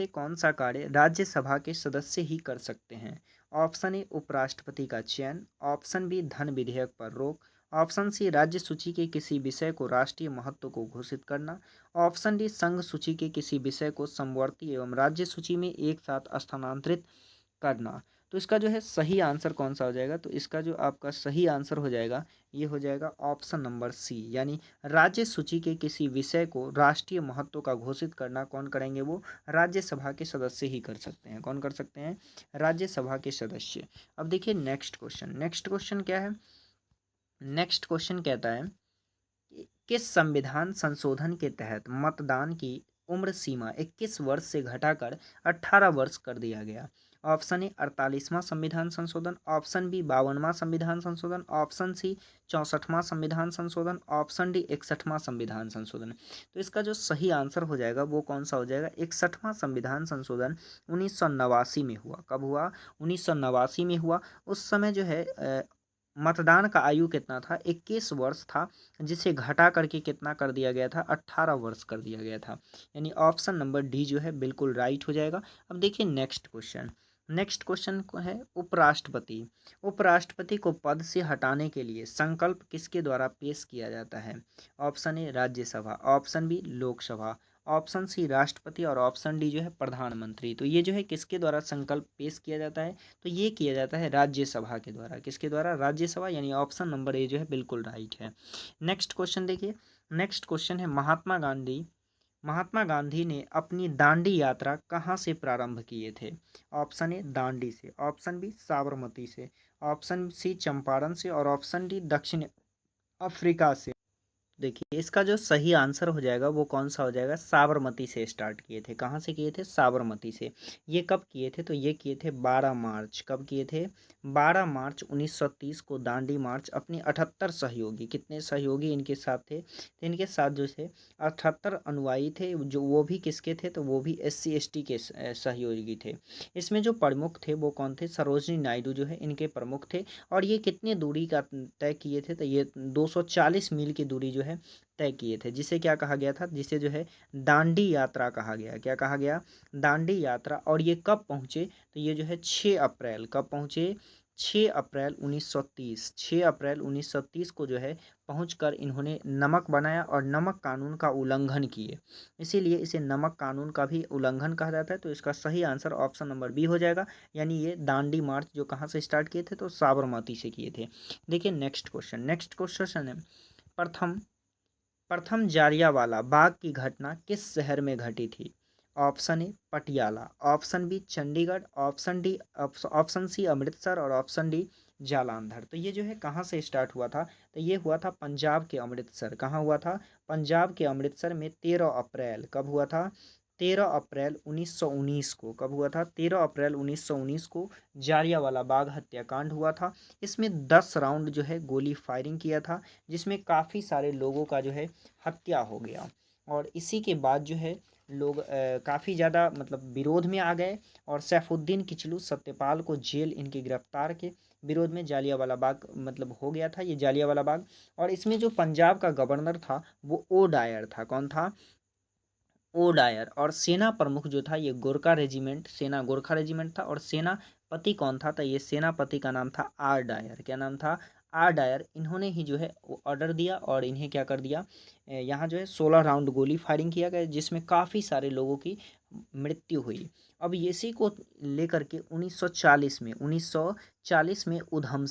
कौन सा कार्य राज्यसभा के सदस्य ही कर सकते हैं। ऑप्शन ए उपराष्ट्रपति का चयन, ऑप्शन बी धन विधेयक पर रोक, ऑप्शन सी राज्य सूची के किसी विषय को राष्ट्रीय महत्व को घोषित करना, ऑप्शन डी संघ सूची के किसी विषय को समवर्ती एवं राज्य सूची में एक साथ स्थानांतरित करना। तो इसका जो है सही आंसर कौन सा हो जाएगा, तो इसका जो आपका सही आंसर हो जाएगा ये हो जाएगा ऑप्शन नंबर सी, यानी राज्य सूची के किसी विषय को राष्ट्रीय महत्व का घोषित करना कौन करेंगे, वो राज्यसभा के सदस्य ही कर सकते हैं। कौन कर सकते हैं, राज्यसभा के सदस्य। अब देखिए नेक्स्ट क्वेश्चन क्या है, नेक्स्ट क्वेश्चन कहता है किस संविधान संशोधन के तहत मतदान की उम्र सीमा 21 वर्ष से घटाकर 18 वर्ष कर दिया गया। ऑप्शन ए 48वां संविधान संशोधन, ऑप्शन बी 52वां संविधान संशोधन, ऑप्शन सी 64वां संविधान संशोधन, ऑप्शन डी 61वां संविधान संशोधन। तो इसका जो सही आंसर हो जाएगा वो कौन सा हो जाएगा, 61वां संविधान संशोधन 1989 में हुआ। कब हुआ, 1989 में हुआ। उस समय जो है मतदान का आयु कितना था, 21 वर्ष था, जिसे घटा करके कितना कर दिया गया था, 18 वर्ष कर दिया गया था। यानी ऑप्शन नंबर डी जो है बिल्कुल राइट हो जाएगा। अब देखिए नेक्स्ट क्वेश्चन। नेक्स्ट क्वेश्चन को है उपराष्ट्रपति। उपराष्ट्रपति को पद से हटाने के लिए संकल्प किसके द्वारा पेश किया जाता है? Option A Rajya Sabha, option B Lok Sabha, option C राष्ट्रपति और ऑप्शन डी जो है प्रधानमंत्री। तो ये जो है किसके द्वारा संकल्प पेश किया जाता है? तो ये किया जाता है राज्यसभा के द्वारा। किसके द्वारा? राज्यसभा। यानी ऑप्शन नंबर ए जो है बिल्कुल राइट है। नेक्स्ट क्वेश्चन देखिए। नेक्स्ट क्वेश्चन है महात्मा गांधी ने अपनी दांडी यात्रा कहाँ से प्रारंभ किए थे? ऑप्शन ए दांडी से, ऑप्शन बी साबरमती से, ऑप्शन सी चंपारण से और ऑप्शन डी दक्षिण अफ्रीका से। देखिए इसका जो सही आंसर हो जाएगा वो कौन सा हो जाएगा? साबरमती से स्टार्ट किए थे। कहाँ से किए थे? साबरमती से। ये कब किए थे? तो ये किए थे 12 मार्च। कब किए थे? 12 मार्च 1930 को दांडी मार्च अपने 78 सहयोगी, कितने सहयोगी इनके साथ थे? तो इनके साथ जो थे 78 अनुयायी थे, जो वो भी किसके थे? तो वो भी SC ST के सहयोगी थे। इसमें जो प्रमुख थे वो कौन थे? सरोजनी नायडू जो है इनके प्रमुख थे। और ये कितने दूरी का तय किए थे? तो ये 240 मील की दूरी जो है तय किए थे, जिसे क्या कहा गया था? जिसे जो है दांडी यात्रा कहा गया। क्या कहा गया? दांडी यात्रा। और ये कब पहुँचे? तो ये जो है 6 अप्रैल। कब पहुँचे? 6 अप्रैल 1930। 6 अप्रैल 1930 को जो है पहुंचकर इन्होंने नमक बनाया और नमक कानून का उल्लंघन किए, इसीलिए इसे नमक कानून का भी उल्लंघन कहा जाता है। तो इसका सही आंसर ऑप्शन नंबर बी हो जाएगा। यानी ये दांडी मार्च जो कहाँ से स्टार्ट किए थे? तो साबरमती से किए थे। देखिए नेक्स्ट क्वेश्चन। नेक्स्ट क्वेश्चन है प्रथम प्रथम जालियांवाला बाग की घटना किस शहर में घटी थी? Option A Patiala, option B Chandigarh, option C Amritsar और ऑप्शन डी जालंधर। तो ये जो है कहाँ से स्टार्ट हुआ था? तो ये हुआ था पंजाब के अमृतसर। कहाँ हुआ था? पंजाब के अमृतसर में 13 अप्रैल। कब हुआ था? 13 अप्रैल 1919 को। कब हुआ था? 13 अप्रैल 1919 को जालियांवाला बाग हत्याकांड हुआ था। इसमें 10 राउंड जो है गोली फायरिंग किया था, जिसमें काफ़ी सारे लोगों का जो है हत्या हो गया। और इसी के बाद जो है लोग काफ़ी ज़्यादा मतलब विरोध में आ गए और सैफुद्दीन किचलू सत्यपाल को जेल इनके गिरफ्तार के विरोध में जालियांवाला बाग मतलब हो गया था ये जालियांवाला बाग। और इसमें जो पंजाब का गवर्नर था वो ओ डायर था। कौन था? O Dyer. और सेना प्रमुख जो था ये गोरखा रेजिमेंट, सेना गोरखा रेजिमेंट था। और सेनापति कौन था? तो ये सेनापति का नाम था आर डायर। क्या नाम था? R Dyer. इन्होंने ही जो है ऑर्डर दिया और इन्हें क्या कर दिया, यहाँ जो है 16 राउंड गोली फायरिंग किया गया, जिसमें काफ़ी सारे लोगों की मृत्यु हुई। अब इसी को लेकर के 1940 में उधम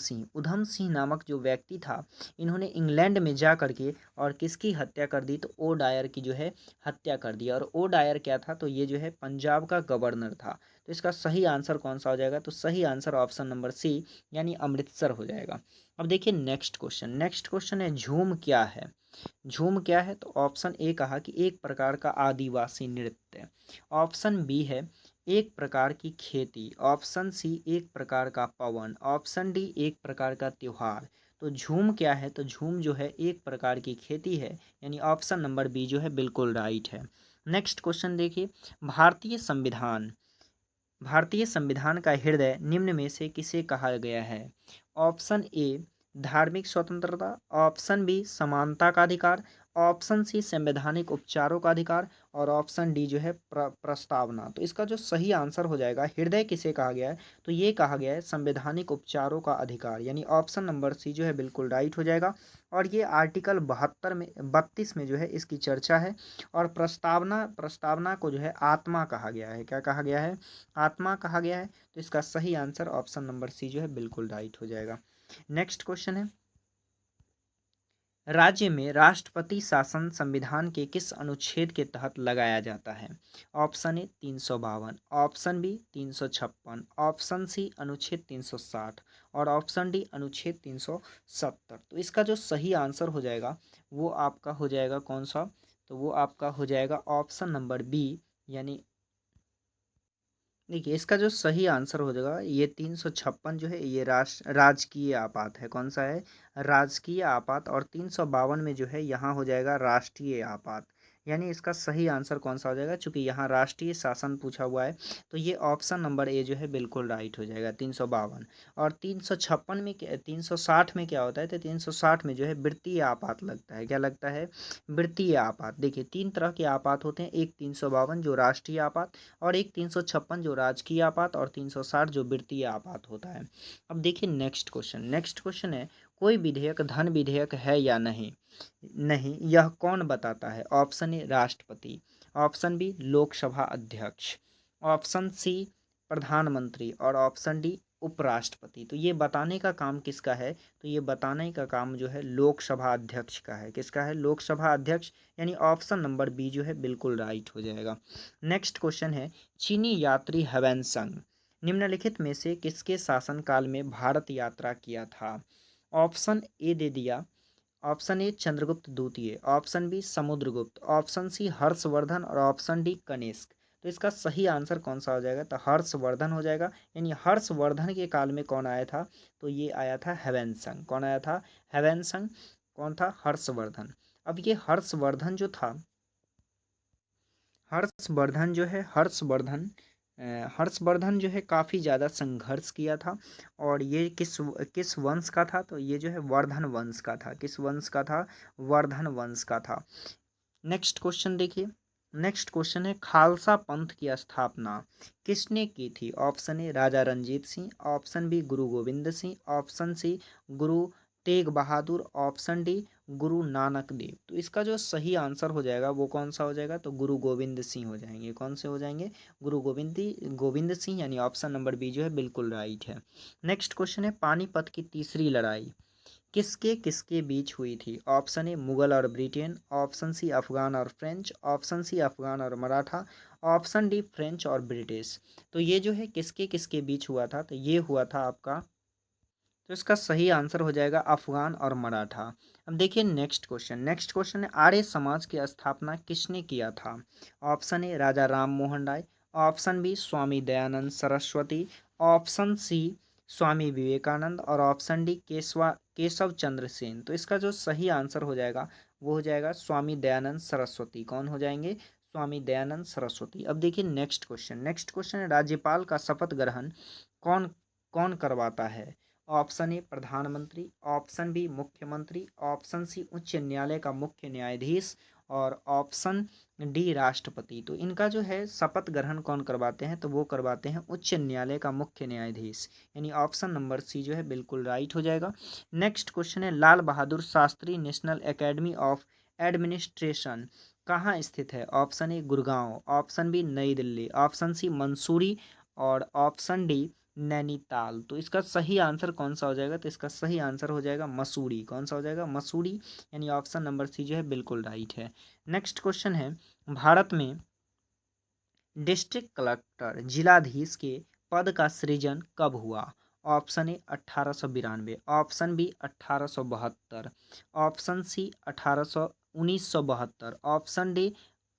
सिंह नामक जो व्यक्ति था, इन्होंने इंग्लैंड में जा करके और किसकी हत्या कर दी? तो ओ डायर की जो है हत्या कर दिया। और ओ डायर क्या था? तो ये जो है पंजाब का गवर्नर था। तो इसका सही आंसर कौन सा हो जाएगा? तो सही आंसर ऑप्शन नंबर सी यानी अमृतसर हो जाएगा। अब देखिए नेक्स्ट क्वेश्चन। नेक्स्ट क्वेश्चन है झूम क्या है? झूम क्या है? तो ऑप्शन ए कहा कि एक प्रकार का आदिवासी नृत्य, ऑप्शन बी है एक प्रकार की खेती, ऑप्शन सी एक प्रकार का पवन, ऑप्शन डी एक प्रकार का त्योहार। तो झूम क्या है? तो झूम जो है एक प्रकार की खेती है। यानी ऑप्शन नंबर बी जो है बिल्कुल राइट है। नेक्स्ट क्वेश्चन देखिए। भारतीय संविधान भारतीय संविधान का हृदय निम्न में से किसे कहा गया है? ऑप्शन ए धार्मिक स्वतंत्रता, ऑप्शन बी समानता का अधिकार, ऑप्शन सी संवैधानिक उपचारों का अधिकार और ऑप्शन डी जो है प्रस्तावना। तो इसका जो सही आंसर हो जाएगा हृदय किसे कहा गया है? तो ये कहा गया है संवैधानिक उपचारों का अधिकार। यानी ऑप्शन नंबर सी जो है बिल्कुल राइट हो जाएगा। और ये आर्टिकल 32 में जो है इसकी चर्चा है। और प्रस्तावना को जो है आत्मा कहा गया है। क्या कहा गया है? आत्मा कहा गया है। तो इसका सही आंसर ऑप्शन नंबर सी जो है बिल्कुल राइट हो जाएगा। नेक्स्ट क्वेश्चन है राज्य में राष्ट्रपति शासन संविधान के किस अनुच्छेद के तहत लगाया जाता है? Option A 352, option B 356, option C अनुच्छेद 360 और ऑप्शन डी अनुच्छेद 370। तो इसका जो सही आंसर हो जाएगा वो आपका हो जाएगा कौन सा? तो वो आपका हो जाएगा ऑप्शन नंबर बी। यानी देखिए इसका जो सही आंसर हो जाएगा ये 356 जो है ये राजकीय आपात है। कौन सा है? राजकीय आपात। और 352 में जो है यहाँ हो जाएगा राष्ट्रीय आपात। यानी इसका सही आंसर कौन सा हो जाएगा, चूंकि यहाँ राष्ट्रीय शासन पूछा हुआ है तो ये ऑप्शन नंबर ए जो है बिल्कुल राइट हो जाएगा 352। और 356 में 360 में क्या होता है, तो 360 में जो है वृत्तीय आपात लगता है। क्या लगता है, वृत्तीय आपात। देखिए 3 तरह के आपात होते हैं, एक 352 जो राष्ट्रीय आपात, और एक 356 जो राजकीय आपात, और 360 जो वृत्तीय आपात होता है। अब देखिए नेक्स्ट क्वेश्चन है, कोई विधेयक धन विधेयक है या नहीं, नहीं यह कौन बताता है। ऑप्शन ए राष्ट्रपति, ऑप्शन बी लोकसभा अध्यक्ष, ऑप्शन सी प्रधानमंत्री, और ऑप्शन डी उपराष्ट्रपति। तो ये बताने का काम किसका है, तो ये बताने का काम जो है लोकसभा अध्यक्ष का है। किसका है, लोकसभा अध्यक्ष, यानी ऑप्शन नंबर बी जो है बिल्कुल राइट हो जाएगा। नेक्स्ट क्वेश्चन है, चीनी यात्री ह्वेनसांग निम्नलिखित में से किसके शासनकाल में भारत यात्रा किया था। ऑप्शन ए दे दिया, ऑप्शन ए चंद्रगुप्त द्वितीय, option B Samudragupta, option C Harshvardhan, और ऑप्शन डी कनिष्क। तो इसका सही आंसर कौन सा हो जाएगा, तो हर्षवर्धन हो जाएगा। यानी हर्षवर्धन के काल में कौन आया था, तो ये आया था ह्वेनसांग। कौन आया था, ह्वेनसांग। कौन था, हर्षवर्धन। अब ये हर्षवर्धन जो था, हर्षवर्धन जो है, हर्षवर्धन जो है काफ़ी ज़्यादा संघर्ष किया था। और ये किस किस वंश का था, तो ये जो है वर्धन वंश का था। किस वंश का था, वर्धन वंश का था। नेक्स्ट क्वेश्चन देखिए, नेक्स्ट क्वेश्चन है, खालसा पंथ की स्थापना किसने की थी। Option A Raja Ranjit Singh, option B Guru Gobind Singh, option C Guru Tegh Bahadur, option D Guru Nanak Dev. तो इसका जो सही आंसर हो जाएगा वो कौन सा हो जाएगा, तो गुरु गोविंद सिंह हो जाएंगे। कौन से हो जाएंगे, गुरु गोविंद सिंह, यानी ऑप्शन नंबर बी जो है बिल्कुल राइट है। नेक्स्ट क्वेश्चन है, पानीपत की तीसरी लड़ाई किसके किसके बीच हुई थी। ऑप्शन ए मुगल और ब्रिटेन, ऑप्शन सी अफगान और फ्रेंच, ऑप्शन सी अफगान और मराठा, ऑप्शन डी फ्रेंच और ब्रिटिश। तो ये जो है किसके किसके बीच हुआ था, तो ये हुआ था आपका, तो इसका सही आंसर हो जाएगा अफगान और मराठा। अब देखिए नेक्स्ट क्वेश्चन है, आर्य समाज की स्थापना किसने किया था। Option A Raja Ram Mohan Roy, option B Swami Dayanand Saraswati, option C Swami Vivekanand, और ऑप्शन डी केशव चंद्र सेन। तो इसका जो सही आंसर हो जाएगा वो हो जाएगा स्वामी दयानंद सरस्वती। कौन हो जाएंगे, स्वामी दयानंद सरस्वती। अब देखिए नेक्स्ट क्वेश्चन है, राज्यपाल का शपथ ग्रहण कौन कौन करवाता है। ऑप्शन ए प्रधानमंत्री, ऑप्शन बी मुख्यमंत्री, ऑप्शन सी उच्च न्यायालय का मुख्य न्यायाधीश, और ऑप्शन डी राष्ट्रपति। तो इनका जो है शपथ ग्रहण कौन करवाते हैं, तो वो करवाते हैं उच्च न्यायालय का मुख्य न्यायाधीश। यानी ऑप्शन नंबर सी जो है बिल्कुल राइट हो जाएगा। नेक्स्ट क्वेश्चन है, Lal Bahadur Shastri National Academy of Administration कहाँ स्थित है। Option A Gurgaon, option B Nai Delhi, option C Mansuri, और ऑप्शन डी नैनीताल। तो इसका सही आंसर कौन सा हो जाएगा, तो इसका सही आंसर हो जाएगा मसूरी। कौन सा हो जाएगा, मसूरी। यानी ऑप्शन नंबर सी जो है बिल्कुल राइट है। नेक्स्ट क्वेश्चन है, भारत में डिस्ट्रिक्ट कलेक्टर जिलाधीश के पद का सृजन कब हुआ। Option A 1892, option B 1872, option C 1972, option D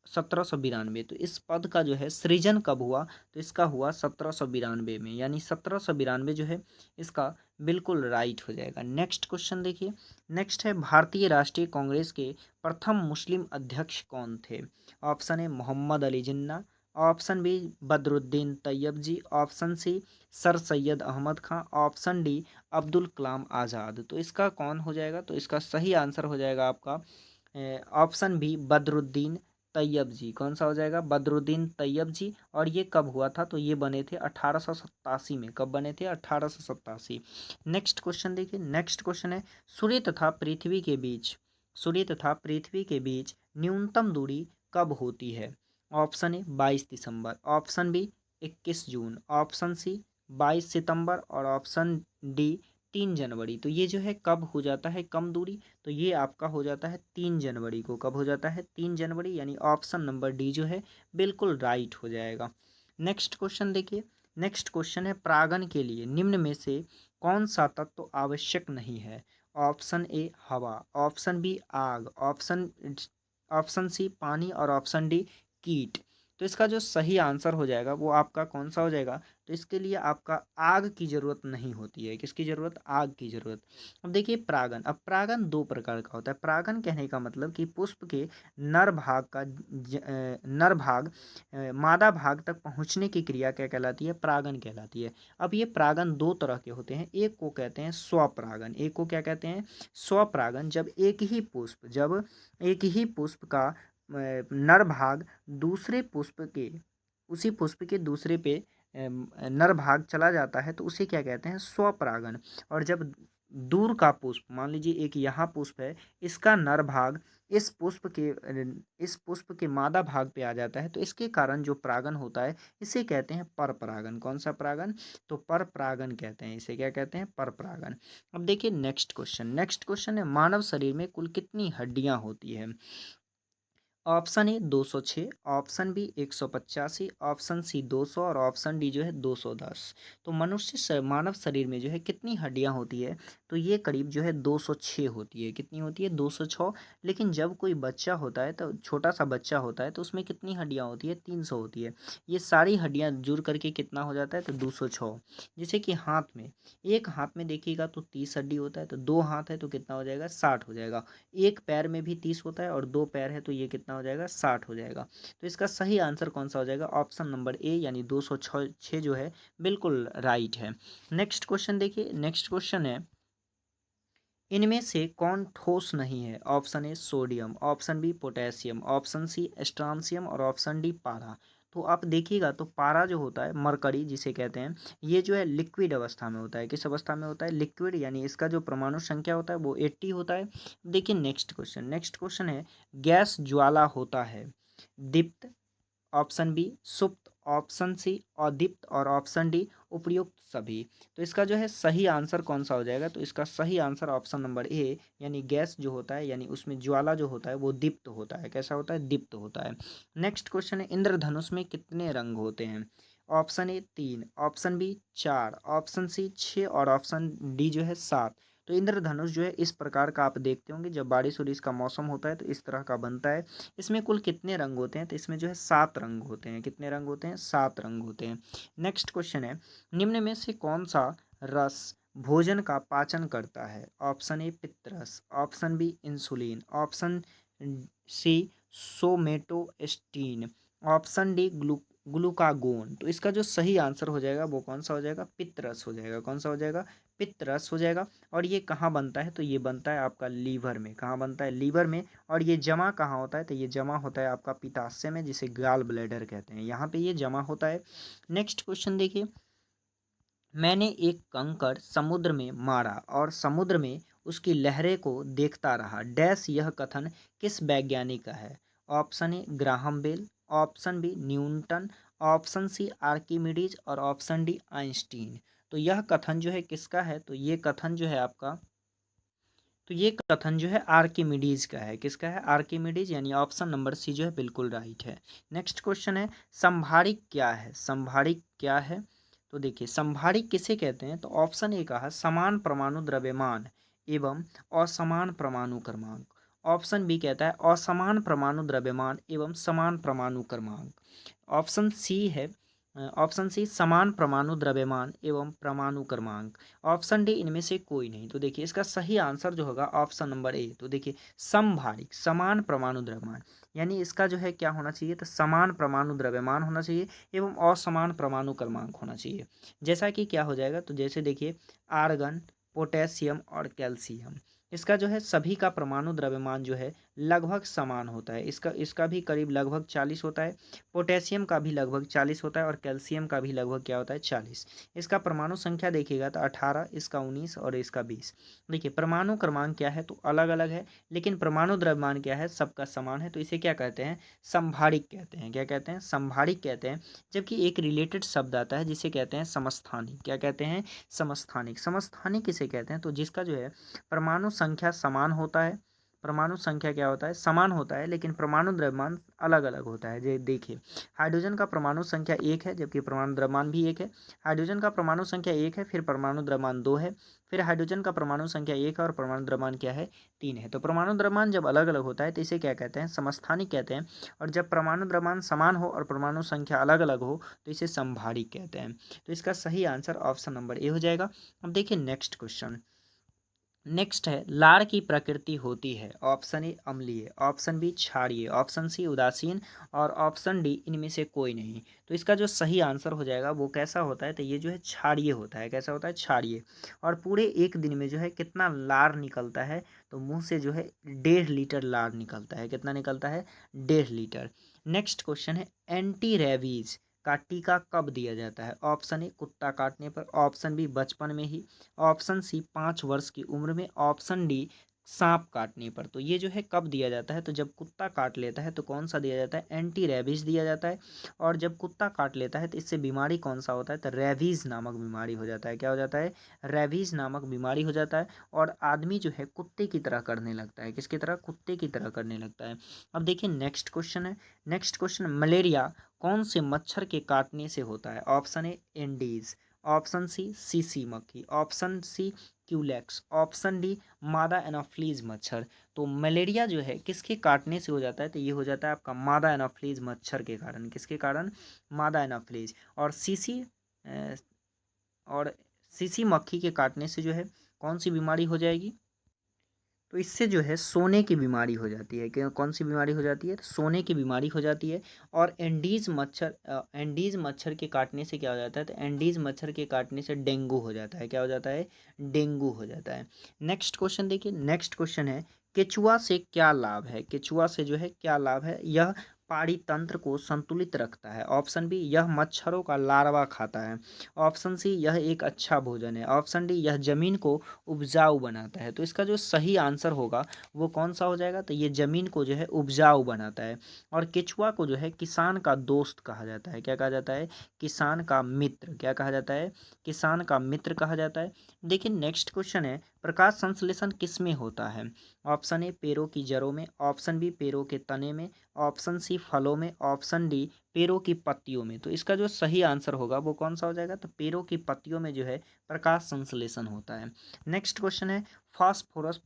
1792। तो इस पद का जो है सृजन कब हुआ, तो इसका हुआ 1792 में। यानी 1792 जो है इसका बिल्कुल राइट हो जाएगा। नेक्स्ट क्वेश्चन देखिए, नेक्स्ट है, भारतीय राष्ट्रीय कांग्रेस के प्रथम मुस्लिम अध्यक्ष कौन थे। Option A Mohammad Ali Jinnah, option B Badruddin Tyabji, option C sir Syed Ahmad Khan, option D Abdul Kalam Azad. तो इसका कौन हो जाएगा, तो इसका सही आंसर हो जाएगा आपका ऑप्शन बी बदरुद्दीन तैयब जी। कौन सा हो जाएगा, बदरुद्दीन तैयब जी। और ये कब हुआ था, तो ये बने थे 1887 में। कब बने थे, 1887। नेक्स्ट क्वेश्चन देखिए, नेक्स्ट क्वेश्चन है, सूर्य तथा पृथ्वी के बीच न्यूनतम दूरी कब होती है। ऑप्शन ए 22 दिसंबर, ऑप्शन बी 21 जून, ऑप्शन सी 22 सितंबर, और ऑप्शन डी 3 जनवरी। तो ये जो है कब हो जाता है कम दूरी, तो ये आपका हो जाता है 3 जनवरी को। कब हो जाता है, 3 जनवरी। यानी ऑप्शन नंबर डी जो है बिल्कुल राइट हो जाएगा। नेक्स्ट क्वेश्चन देखिए, नेक्स्ट क्वेश्चन है, परागण के लिए निम्न में से कौन सा तत्व आवश्यक नहीं है। ऑप्शन ए हवा, ऑप्शन बी आग, ऑप्शन सी पानी, और ऑप्शन डी कीट। तो इसका जो सही आंसर हो जाएगा वो आपका कौन सा हो जाएगा, तो इसके लिए आपका आग की ज़रूरत नहीं होती है। किसकी ज़रूरत? आग की ज़रूरत। अब देखिए परागण, अब परागण दो प्रकार का होता है। परागण कहने का मतलब कि पुष्प के नर भाग का नर भाग मादा भाग तक पहुंचने की क्रिया क्या कहलाती है? परागण कहलाती है। अब ये परागण दो तरह के होते हैं, एक को कहते हैं स्वपरागण, एक को क्या कहते हैं? स्वपरागण। जब एक ही पुष्प का नर भाग दूसरे पुष्प के उसी पुष्प के दूसरे पे नर भाग चला जाता है तो उसे क्या कहते हैं? स्वपरागण। और जब दूर का पुष्प, मान लीजिए एक यहाँ पुष्प है, इसका नर भाग इस पुष्प के मादा भाग पे आ जाता है तो इसके कारण जो परागण होता है इसे कहते हैं पर परागण। कौन सा परागण? तो पर परागण कहते हैं इसे। क्या कहते हैं? पर परागण। अब देखिए नेक्स्ट क्वेश्चन है, मानव शरीर में कुल कितनी हड्डियां होती है? Option A 206, option B 185, option C 200 और ऑप्शन डी जो है 210। तो मानव शरीर में जो है कितनी हड्डियां होती है? तो ये करीब जो है 206 होती है। कितनी होती है? 206। लेकिन जब कोई बच्चा होता है तो छोटा सा बच्चा होता है तो उसमें कितनी हड्डियां होती है? 300 होती है। ये सारी हड्डियां जुड़ करके कितना हो जाता है? तो 206। जैसे कि एक हाथ में देखिएगा तो 30 हड्डी होता है, तो दो हाथ है तो कितना हो जाएगा? 60 हो जाएगा। एक पैर में भी 30 होता है और दो पैर है तो ये कितना हो जाएगा? 60 हो जाएगा। तो इसका सही आंसर कौन सा हो जाएगा? ऑप्शन नंबर ए यानी 206 जो है बिल्कुल राइट है। नेक्स्ट क्वेश्चन देखिए, नेक्स्ट क्वेश्चन है, इनमें से कौन ठोस नहीं है? Option A sodium, option B potassium, option C strontium और ऑप्शन डी पारा। तो आप देखिएगा तो पारा जो होता है, मरकरी जिसे कहते हैं, ये जो है लिक्विड अवस्था में होता है। किस अवस्था में होता है? लिक्विड, यानी इसका जो परमाणु संख्या होता है वो 80 होता है। देखिए नेक्स्ट क्वेश्चन है, गैस ज्वाला होता है दीप्त, ऑप्शन बी सुप्त, ऑप्शन सी अदीप्त और ऑप्शन डी उपयुक्त सभी। तो इसका जो है सही आंसर कौन सा हो जाएगा? तो इसका सही आंसर ऑप्शन नंबर ए यानी गैस जो होता है, यानी उसमें ज्वाला जो होता है वो दीप्त होता है। कैसा होता है? दीप्त होता है। नेक्स्ट क्वेश्चन है, इंद्रधनुष में कितने रंग होते हैं? Option A 3, option B 4, option C 6 और ऑप्शन डी जो है 7। तो इंद्रधनुष जो है इस प्रकार का आप देखते होंगे, जब बारिश वारिश का मौसम होता है तो इस तरह का बनता है। इसमें कुल कितने रंग होते हैं? तो इसमें जो है 7 रंग होते हैं। कितने रंग होते हैं? 7 रंग होते हैं। नेक्स्ट क्वेश्चन है, निम्न में से कौन सा रस भोजन का पाचन करता है? ऑप्शन ए पित्तरस, option B insulin, option C somatostatin, option D glucagon. तो इसका जो सही आंसर हो जाएगा वो कौन सा हो जाएगा? पित्तरस हो जाएगा। कौन सा हो जाएगा? पित्तरस हो जाएगा। और ये कहाँ बनता है? तो ये बनता है आपका लीवर में। कहाँ बनता है? लीवर में। और ये जमा कहाँ होता है? तो ये जमा होता है आपका पित्ताशय में, जिसे गाल ब्लैडर कहते हैं, यहाँ पे ये जमा होता है। नेक्स्ट क्वेश्चन देखिए, मैंने एक कंकड़ समुद्र में मारा और समुद्र में उसकी लहरें को देखता रहा, डैश यह कथन किस वैज्ञानिक का है? Option A Graham Bell, option B Newton, option C Archimedes और ऑप्शन डी आइंस्टीन। तो यह कथन जो है किसका है? तो ये कथन जो है आर्किमिडीज का है। किसका है? आर्किमिडीज, यानी ऑप्शन नंबर सी जो है बिल्कुल राइट है। नेक्स्ट क्वेश्चन है, संभारिक क्या है? संभारिक क्या है? तो देखिए संभारिक किसे कहते हैं? तो ऑप्शन ए कहा समान परमाणु द्रव्यमान एवं असमान परमाणु क्रमांक, ऑप्शन बी कहता है असमान परमाणु द्रव्यमान एवं समान परमाणु क्रमांक, ऑप्शन सी है ऑप्शन सी समान परमाणु द्रव्यमान एवं परमाणु क्रमांक, ऑप्शन डी इनमें से कोई नहीं। तो देखिए इसका सही आंसर जो होगा ऑप्शन नंबर ए। तो देखिए समभारिक, समान परमाणु द्रव्यमान, यानी इसका जो है क्या होना चाहिए? तो समान परमाणु द्रव्यमान होना चाहिए एवं असमान परमाणु क्रमांक होना चाहिए। जैसा कि क्या हो जाएगा? तो जैसे देखिए आर्गन, पोटेशियम और कैल्शियम, इसका जो है सभी का परमाणु द्रव्यमान जो है लगभग समान होता है। इसका इसका भी करीब लगभग 40 होता है, पोटेशियम का भी लगभग 40 होता है और कैल्शियम का भी लगभग क्या होता है? 40। इसका परमाणु संख्या देखिएगा तो 18, इसका 19 और इसका 20। देखिए परमाणु क्रमांक क्या है? तो अलग अलग है, लेकिन परमाणु द्रव्यमान क्या है? सबका समान है। तो इसे क्या कहते हैं? संभारिक कहते हैं। क्या कहते हैं? संभारिक कहते हैं। जबकि एक रिलेटेड शब्द आता है जिसे कहते हैं समस्थानिक। क्या कहते हैं? समस्थानिक। समस्थानिक किसे कहते हैं? तो जिसका जो है परमाणु संख्या समान होता है, परमाणु संख्या क्या होता है, समान होता है, लेकिन परमाणु द्रव्यमान अलग अलग होता है। जे देखिए, हाइड्रोजन का परमाणु संख्या 1 है, जबकि परमाणु द्रव्यमान भी 1 है। हाइड्रोजन का परमाणु संख्या 1 है, फिर परमाणु द्रव्यमान 2 है। फिर हाइड्रोजन का परमाणु संख्या 1 है और परमाणु द्रव्यमान क्या है, 3 है। तो परमाणु द्रव्यमान जब अलग अलग होता है तो इसे क्या कहते हैं, समस्थानिक कहते हैं। और जब परमाणु द्रव्यमान समान हो और परमाणु संख्या अलग अलग हो तो इसे समभारिक कहते हैं। तो इसका सही आंसर ऑप्शन नंबर ए हो जाएगा। अब देखिए नेक्स्ट क्वेश्चन। नेक्स्ट है, लार की प्रकृति होती है। ऑप्शन ए अम्लीय, ऑप्शन बी क्षारीय, ऑप्शन सी उदासीन और ऑप्शन डी इनमें से कोई नहीं। तो इसका जो सही आंसर हो जाएगा वो कैसा होता है, तो ये जो है क्षारीय होता है। कैसा होता है, क्षारीय। और पूरे एक दिन में जो है कितना लार निकलता है, तो मुंह से जो है 1.5 लीटर लार निकलता है। कितना निकलता है, 1.5 लीटर। नेक्स्ट क्वेश्चन है, एंटी रेबीज का टीका कब दिया जाता है। ऑप्शन ए कुत्ता काटने पर, ऑप्शन बी बचपन में ही, ऑप्शन सी 5 वर्ष की उम्र में, ऑप्शन डी सांप काटने पर। तो ये जो है कब दिया जाता है, तो जब कुत्ता काट लेता है तो कौन सा दिया जाता है, एंटी रेबीज दिया जाता है। और जब कुत्ता काट लेता है तो इससे बीमारी कौन सा होता है, तो रेबीज नामक बीमारी हो जाता है। क्या हो जाता है, रेबीज नामक बीमारी हो जाता है। और आदमी जो है कुत्ते की तरह करने लगता है। किसकी तरह, कुत्ते की तरह करने लगता है। अब देखिए नेक्स्ट क्वेश्चन है। नेक्स्ट क्वेश्चन, मलेरिया कौन से मच्छर के काटने से होता है। ऑप्शन ए एंडीज, ऑप्शन सी सीसी मक्खी, option C Culex, option D मादा एनाफ्लीज मच्छर। तो मलेरिया जो है किसके काटने से हो जाता है, तो ये हो जाता है आपका मादा एनाफ्लीज मच्छर के कारण। किसके कारण, मादा एनाफ्लीज। और और सीसी मक्खी के काटने से जो है कौन सी बीमारी हो जाएगी, तो इससे जो है सोने की बीमारी हो जाती है। क्या, कौन सी बीमारी हो जाती है, तो सोने की बीमारी हो जाती है। और एंडीज मच्छर के काटने से क्या हो जाता है, तो एंडीज मच्छर के काटने से डेंगू हो जाता है। क्या हो जाता है, डेंगू हो जाता है। नेक्स्ट क्वेश्चन देखिए। नेक्स्ट क्वेश्चन है, केचुआ से क्या लाभ है। केचुआ से जो है क्या लाभ है, यह पाड़ी तंत्र को संतुलित रखता है। ऑप्शन बी, यह मच्छरों का लार्वा खाता है। ऑप्शन सी, यह एक अच्छा भोजन है। ऑप्शन डी, यह जमीन को उपजाऊ बनाता है। तो इसका जो सही आंसर होगा वो कौन सा हो जाएगा, तो ये जमीन को जो है उपजाऊ बनाता है। और केचुआ को जो है किसान का दोस्त कहा जाता है। क्या कहा जाता है, किसान का मित्र। क्या कहा जाता है, किसान का मित्र कहा जाता है। देखिए नेक्स्ट क्वेश्चन है, प्रकाश संश्लेषण किस में होता है। ऑप्शन ए पेड़ों की जड़ों में, ऑप्शन बी पेड़ों के तने में, ऑप्शन सी फलों में, ऑप्शन डी पेड़ों की पत्तियों में। तो इसका जो सही आंसर होगा वो कौन सा हो जाएगा, तो पेड़ों की पत्तियों में जो है प्रकाश संश्लेषण होता है। नेक्स्ट क्वेश्चन है, फास्फोरस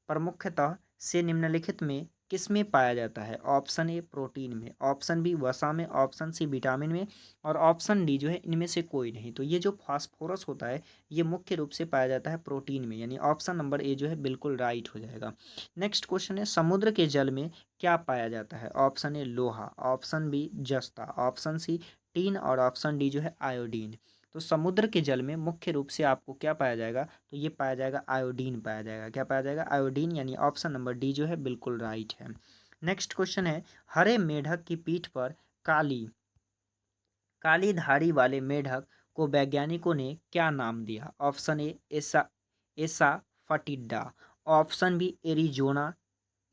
प्रमुखतः से निम्नलिखित में किसमें पाया जाता है। ऑप्शन ए प्रोटीन में, ऑप्शन बी वसा में, ऑप्शन सी विटामिन में और ऑप्शन डी जो है इनमें से कोई नहीं। तो ये जो फास्फोरस होता है ये मुख्य रूप से पाया जाता है प्रोटीन में, यानी ऑप्शन नंबर ए जो है बिल्कुल राइट हो जाएगा। नेक्स्ट क्वेश्चन है, समुद्र के जल में क्या पाया जाता है। ऑप्शन ए लोहा, ऑप्शन बी जस्ता, ऑप्शन सी टीन और ऑप्शन डी जो है आयोडीन। तो समुद्र के जल में मुख्य रूप से आपको क्या पाया जाएगा, तो ये पाया जाएगा आयोडीन पाया जाएगा। क्या पाया जाएगा, आयोडीन, यानी ऑप्शन नंबर डी जो है बिल्कुल राइट है। नेक्स्ट क्वेश्चन है, हरे मेढक की पीठ पर काली काली धारी वाले मेढक को वैज्ञानिकों ने क्या नाम दिया। ऑप्शन ए एसा एसा फटिड्डा, ऑप्शन बी एरिजोना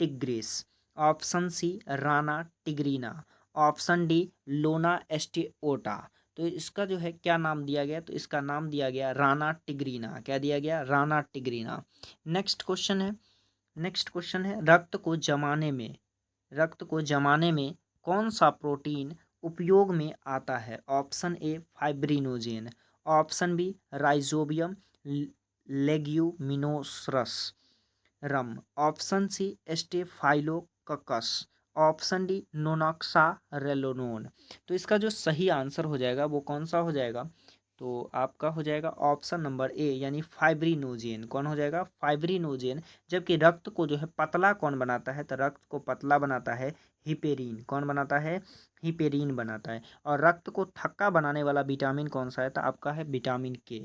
टिग्रिस, ऑप्शन सी राना टिग्रीना, ऑप्शन डी लोना एस्टिओटा। तो इसका जो है क्या नाम दिया गया, तो इसका नाम दिया गया राना टिग्रीना। क्या दिया गया, राना टिग्रीना। नेक्स्ट क्वेश्चन है। नेक्स्ट क्वेश्चन है, रक्त को जमाने में कौन सा प्रोटीन उपयोग में आता है। Option A fibrinogen, option B rhizobium leguminosarum रम, option C staphylococcus, option D नोनॉक्सा रेलोनोन। तो इसका जो सही आंसर हो जाएगा वो कौन सा हो जाएगा, तो आपका हो जाएगा ऑप्शन नंबर ए, यानी फाइब्रिनोजेन। कौन हो जाएगा, फाइब्रिनोजेन। जबकि रक्त को जो है पतला कौन बनाता है, तो रक्त को पतला बनाता है हिपेरिन। कौन बनाता है, हिपेरिन बनाता है। और रक्त को थक्का बनाने वाला विटामिन कौन सा है, तो आपका है विटामिन के।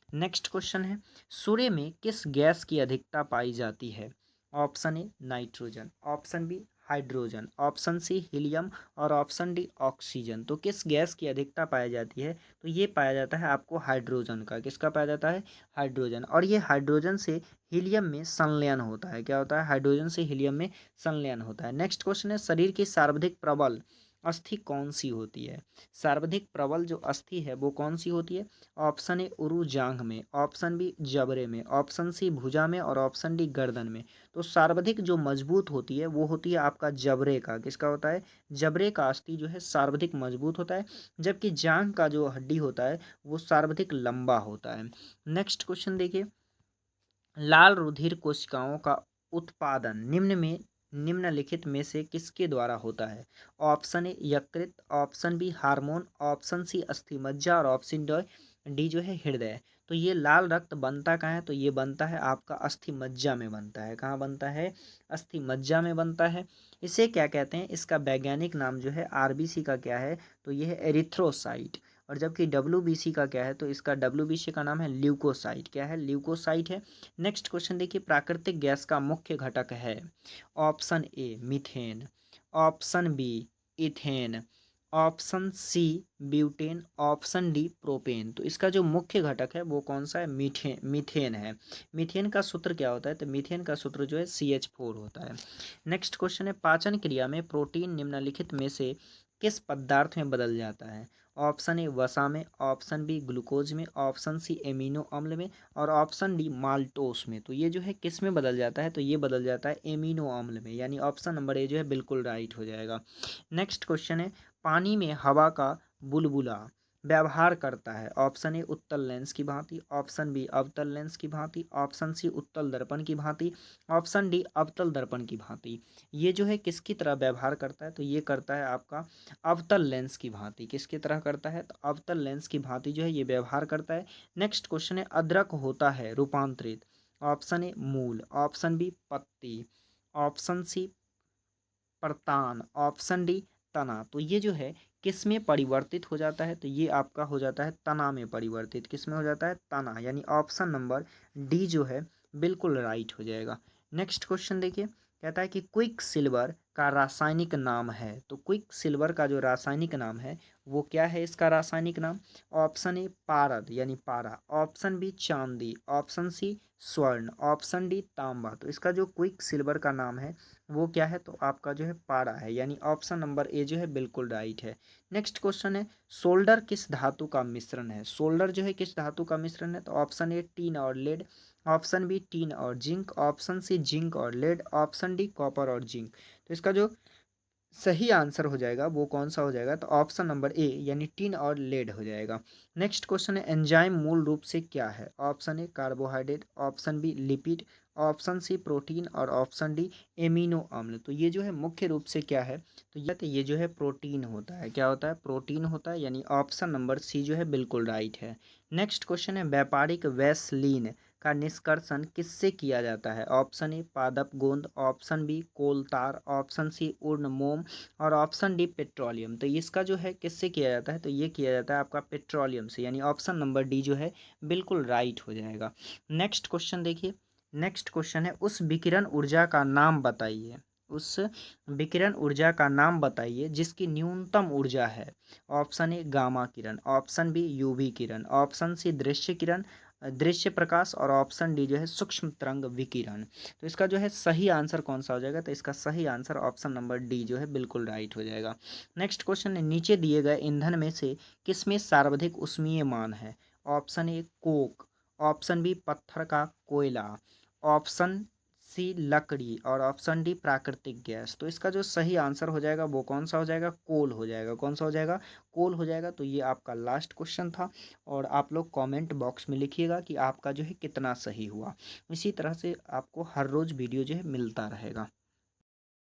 नेक्स्ट क्वेश्चन है, सूर्य में किस गैस की अधिकता पाई जाती है। Option A nitrogen, option B hydrogen, option C helium और ऑप्शन डी ऑक्सीजन। तो किस गैस की अधिकता पाई जाती है, तो ये पाया जाता है आपको हाइड्रोजन का। किसका पाया जाता है, हाइड्रोजन। और ये हाइड्रोजन से हीलियम में संलयन होता है। क्या होता है, हाइड्रोजन से हीलियम में संलयन होता है। नेक्स्ट क्वेश्चन है, शरीर की सर्वाधिक प्रबल अस्थि कौन सी होती है? सर्वाधिक प्रबल जो अस्थि है वो कौन सी होती है? ऑप्शन ए उरु जांघ में, ऑप्शन बी जबड़े में, ऑप्शन सी भुजा में और ऑप्शन डी गर्दन में। तो सर्वाधिक जो मजबूत होती है वो होती है आपका जबड़े का। किसका होता है? जबड़े का अस्थि जो है सर्वाधिक मजबूत होता है, जबकि जांघ का जो हड्डी होता है वो सर्वाधिक लंबा होता है। नेक्स्ट क्वेश्चन देखिए, लाल रुधिर कोशिकाओं का उत्पादन निम्नलिखित में से किसके द्वारा होता है? ऑप्शन ए यकृत, option B hormone, option C अस्थि मज्जा और ऑप्शन डी जो है हृदय। तो ये लाल रक्त बनता कहाँ है? तो ये बनता है आपका अस्थि मज्जा में बनता है। कहाँ बनता है? अस्थि मज्जा में बनता है। इसे क्या कहते हैं? इसका वैज्ञानिक नाम जो है आरबीसी का क्या है? तो ये है एरिथ्रोसाइट। और जबकि डब्ल्यूबीसी का क्या है? तो इसका डब्ल्यूबीसी का नाम है ल्यूकोसाइट। क्या है? ल्यूकोसाइट है। नेक्स्ट क्वेश्चन देखिए, प्राकृतिक गैस का मुख्य घटक है। Option A methane, option B ethane, option C butane, option D propane. तो इसका जो मुख्य घटक है वो कौन सा है? मीथेन है। मीथेन का सूत्र क्या होता है? तो मीथेन का सूत्र जो है CH4 होता है। नेक्स्ट क्वेश्चन है, पाचन क्रिया में प्रोटीन निम्नलिखित में से किस पदार्थ में बदल जाता है? ऑप्शन ए वसा में, ऑप्शन बी ग्लूकोज में, ऑप्शन सी एमिनो अम्ल में और ऑप्शन डी माल्टोस में। तो ये जो है किस में बदल जाता है? तो ये बदल जाता है एमिनो अम्ल में, यानी ऑप्शन नंबर ए जो है बिल्कुल राइट हो जाएगा। नेक्स्ट क्वेश्चन है, पानी में हवा का बुलबुला व्यवहार करता है। ऑप्शन ए उत्तल लेंस की भांति, ऑप्शन बी अवतल लेंस की भांति, ऑप्शन सी उत्तल दर्पण की भांति, ऑप्शन डी अवतल दर्पण की भांति। ये जो है किसकी तरह व्यवहार करता है? तो ये करता है आपका अवतल लेंस की भांति। किसकी तरह करता है? तो अवतल लेंस की भांति जो है ये व्यवहार करता है। नेक्स्ट क्वेश्चन है, अदरक होता है रूपांतरित। ऑप्शन ए मूल, ऑप्शन बी पत्ती, ऑप्शन सी प्रतान, ऑप्शन डी तना। तो ये जो है किस में परिवर्तित हो जाता है? तो ये आपका हो जाता है तना में परिवर्तित। किस में हो जाता है? तना, यानी ऑप्शन नंबर डी जो है बिल्कुल राइट हो जाएगा। नेक्स्ट क्वेश्चन देखिए, कहता है कि क्विक सिल्वर का रासायनिक नाम है। तो क्विक सिल्वर का जो रासायनिक नाम है वो क्या है? इसका रासायनिक नाम ऑप्शन ए पारद यानी पारा, ऑप्शन बी चांदी, ऑप्शन सी स्वर्ण, ऑप्शन डी तांबा। तो इसका जो क्विक सिल्वर का नाम है वो क्या है? तो आपका जो है पारा है, यानी ऑप्शन नंबर ए जो है बिल्कुल राइट है। नेक्स्ट क्वेश्चन है, सोल्डर किस धातु का मिश्रण है? सोल्डर जो है किस धातु का मिश्रण है? तो ऑप्शन ए टीन और लेड, ऑप्शन बी टीन और जिंक, ऑप्शन सी जिंक और लेड, ऑप्शन डी कॉपर और जिंक। तो इसका जो सही आंसर हो जाएगा वो कौन सा हो जाएगा? तो ऑप्शन नंबर ए यानी टिन और लेड हो जाएगा। नेक्स्ट क्वेश्चन है, एंजाइम मूल रूप से क्या है? Option A carbohydrate, option B lipid, option C protein और ऑप्शन डी एमिनो अम्ल। तो ये जो है मुख्य रूप से क्या है? तो ये जो है प्रोटीन होता है। क्या होता है? प्रोटीन होता है, यानी ऑप्शन नंबर सी जो है बिल्कुल राइट है। नेक्स्ट क्वेश्चन है, व्यापारिक वैसलीन का निष्कर्षण किससे किया जाता है? ऑप्शन ए पादप गोंद, ऑप्शन बी कोलतार, ऑप्शन सी उर्न मोम और ऑप्शन डी पेट्रोलियम। तो इसका जो है किससे किया जाता है? तो ये किया जाता है आपका पेट्रोलियम से, यानी ऑप्शन नंबर डी जो है बिल्कुल राइट हो जाएगा। नेक्स्ट क्वेश्चन देखिए, नेक्स्ट क्वेश्चन है, उस विकिरण ऊर्जा का नाम बताइए। उस विकिरण ऊर्जा का नाम बताइए जिसकी न्यूनतम ऊर्जा है। ऑप्शन ए गामा किरण, ऑप्शन बी यूवी किरण, ऑप्शन सी दृश्य किरण, दृश्य प्रकाश और ऑप्शन डी जो है सूक्ष्म तरंग विकिरण। तो इसका जो है सही आंसर कौन सा हो जाएगा? तो इसका सही आंसर ऑप्शन नंबर डी जो है बिल्कुल राइट हो जाएगा। नेक्स्ट क्वेश्चन है, नीचे दिए गए ईंधन में से किसमें सर्वाधिक ऊष्मीय मान है? Option A coke, option B पत्थर का कोयला, ऑप्शन सी लकड़ी और ऑप्शन डी प्राकृतिक गैस। तो इसका जो सही आंसर हो जाएगा वो कौन सा हो जाएगा? कोल हो जाएगा। कौन सा हो जाएगा? कोल हो जाएगा। तो ये आपका लास्ट क्वेश्चन था और आप लोग कमेंट बॉक्स में लिखिएगा कि आपका जो है कितना सही हुआ। इसी तरह से आपको हर रोज़ वीडियो जो है मिलता रहेगा।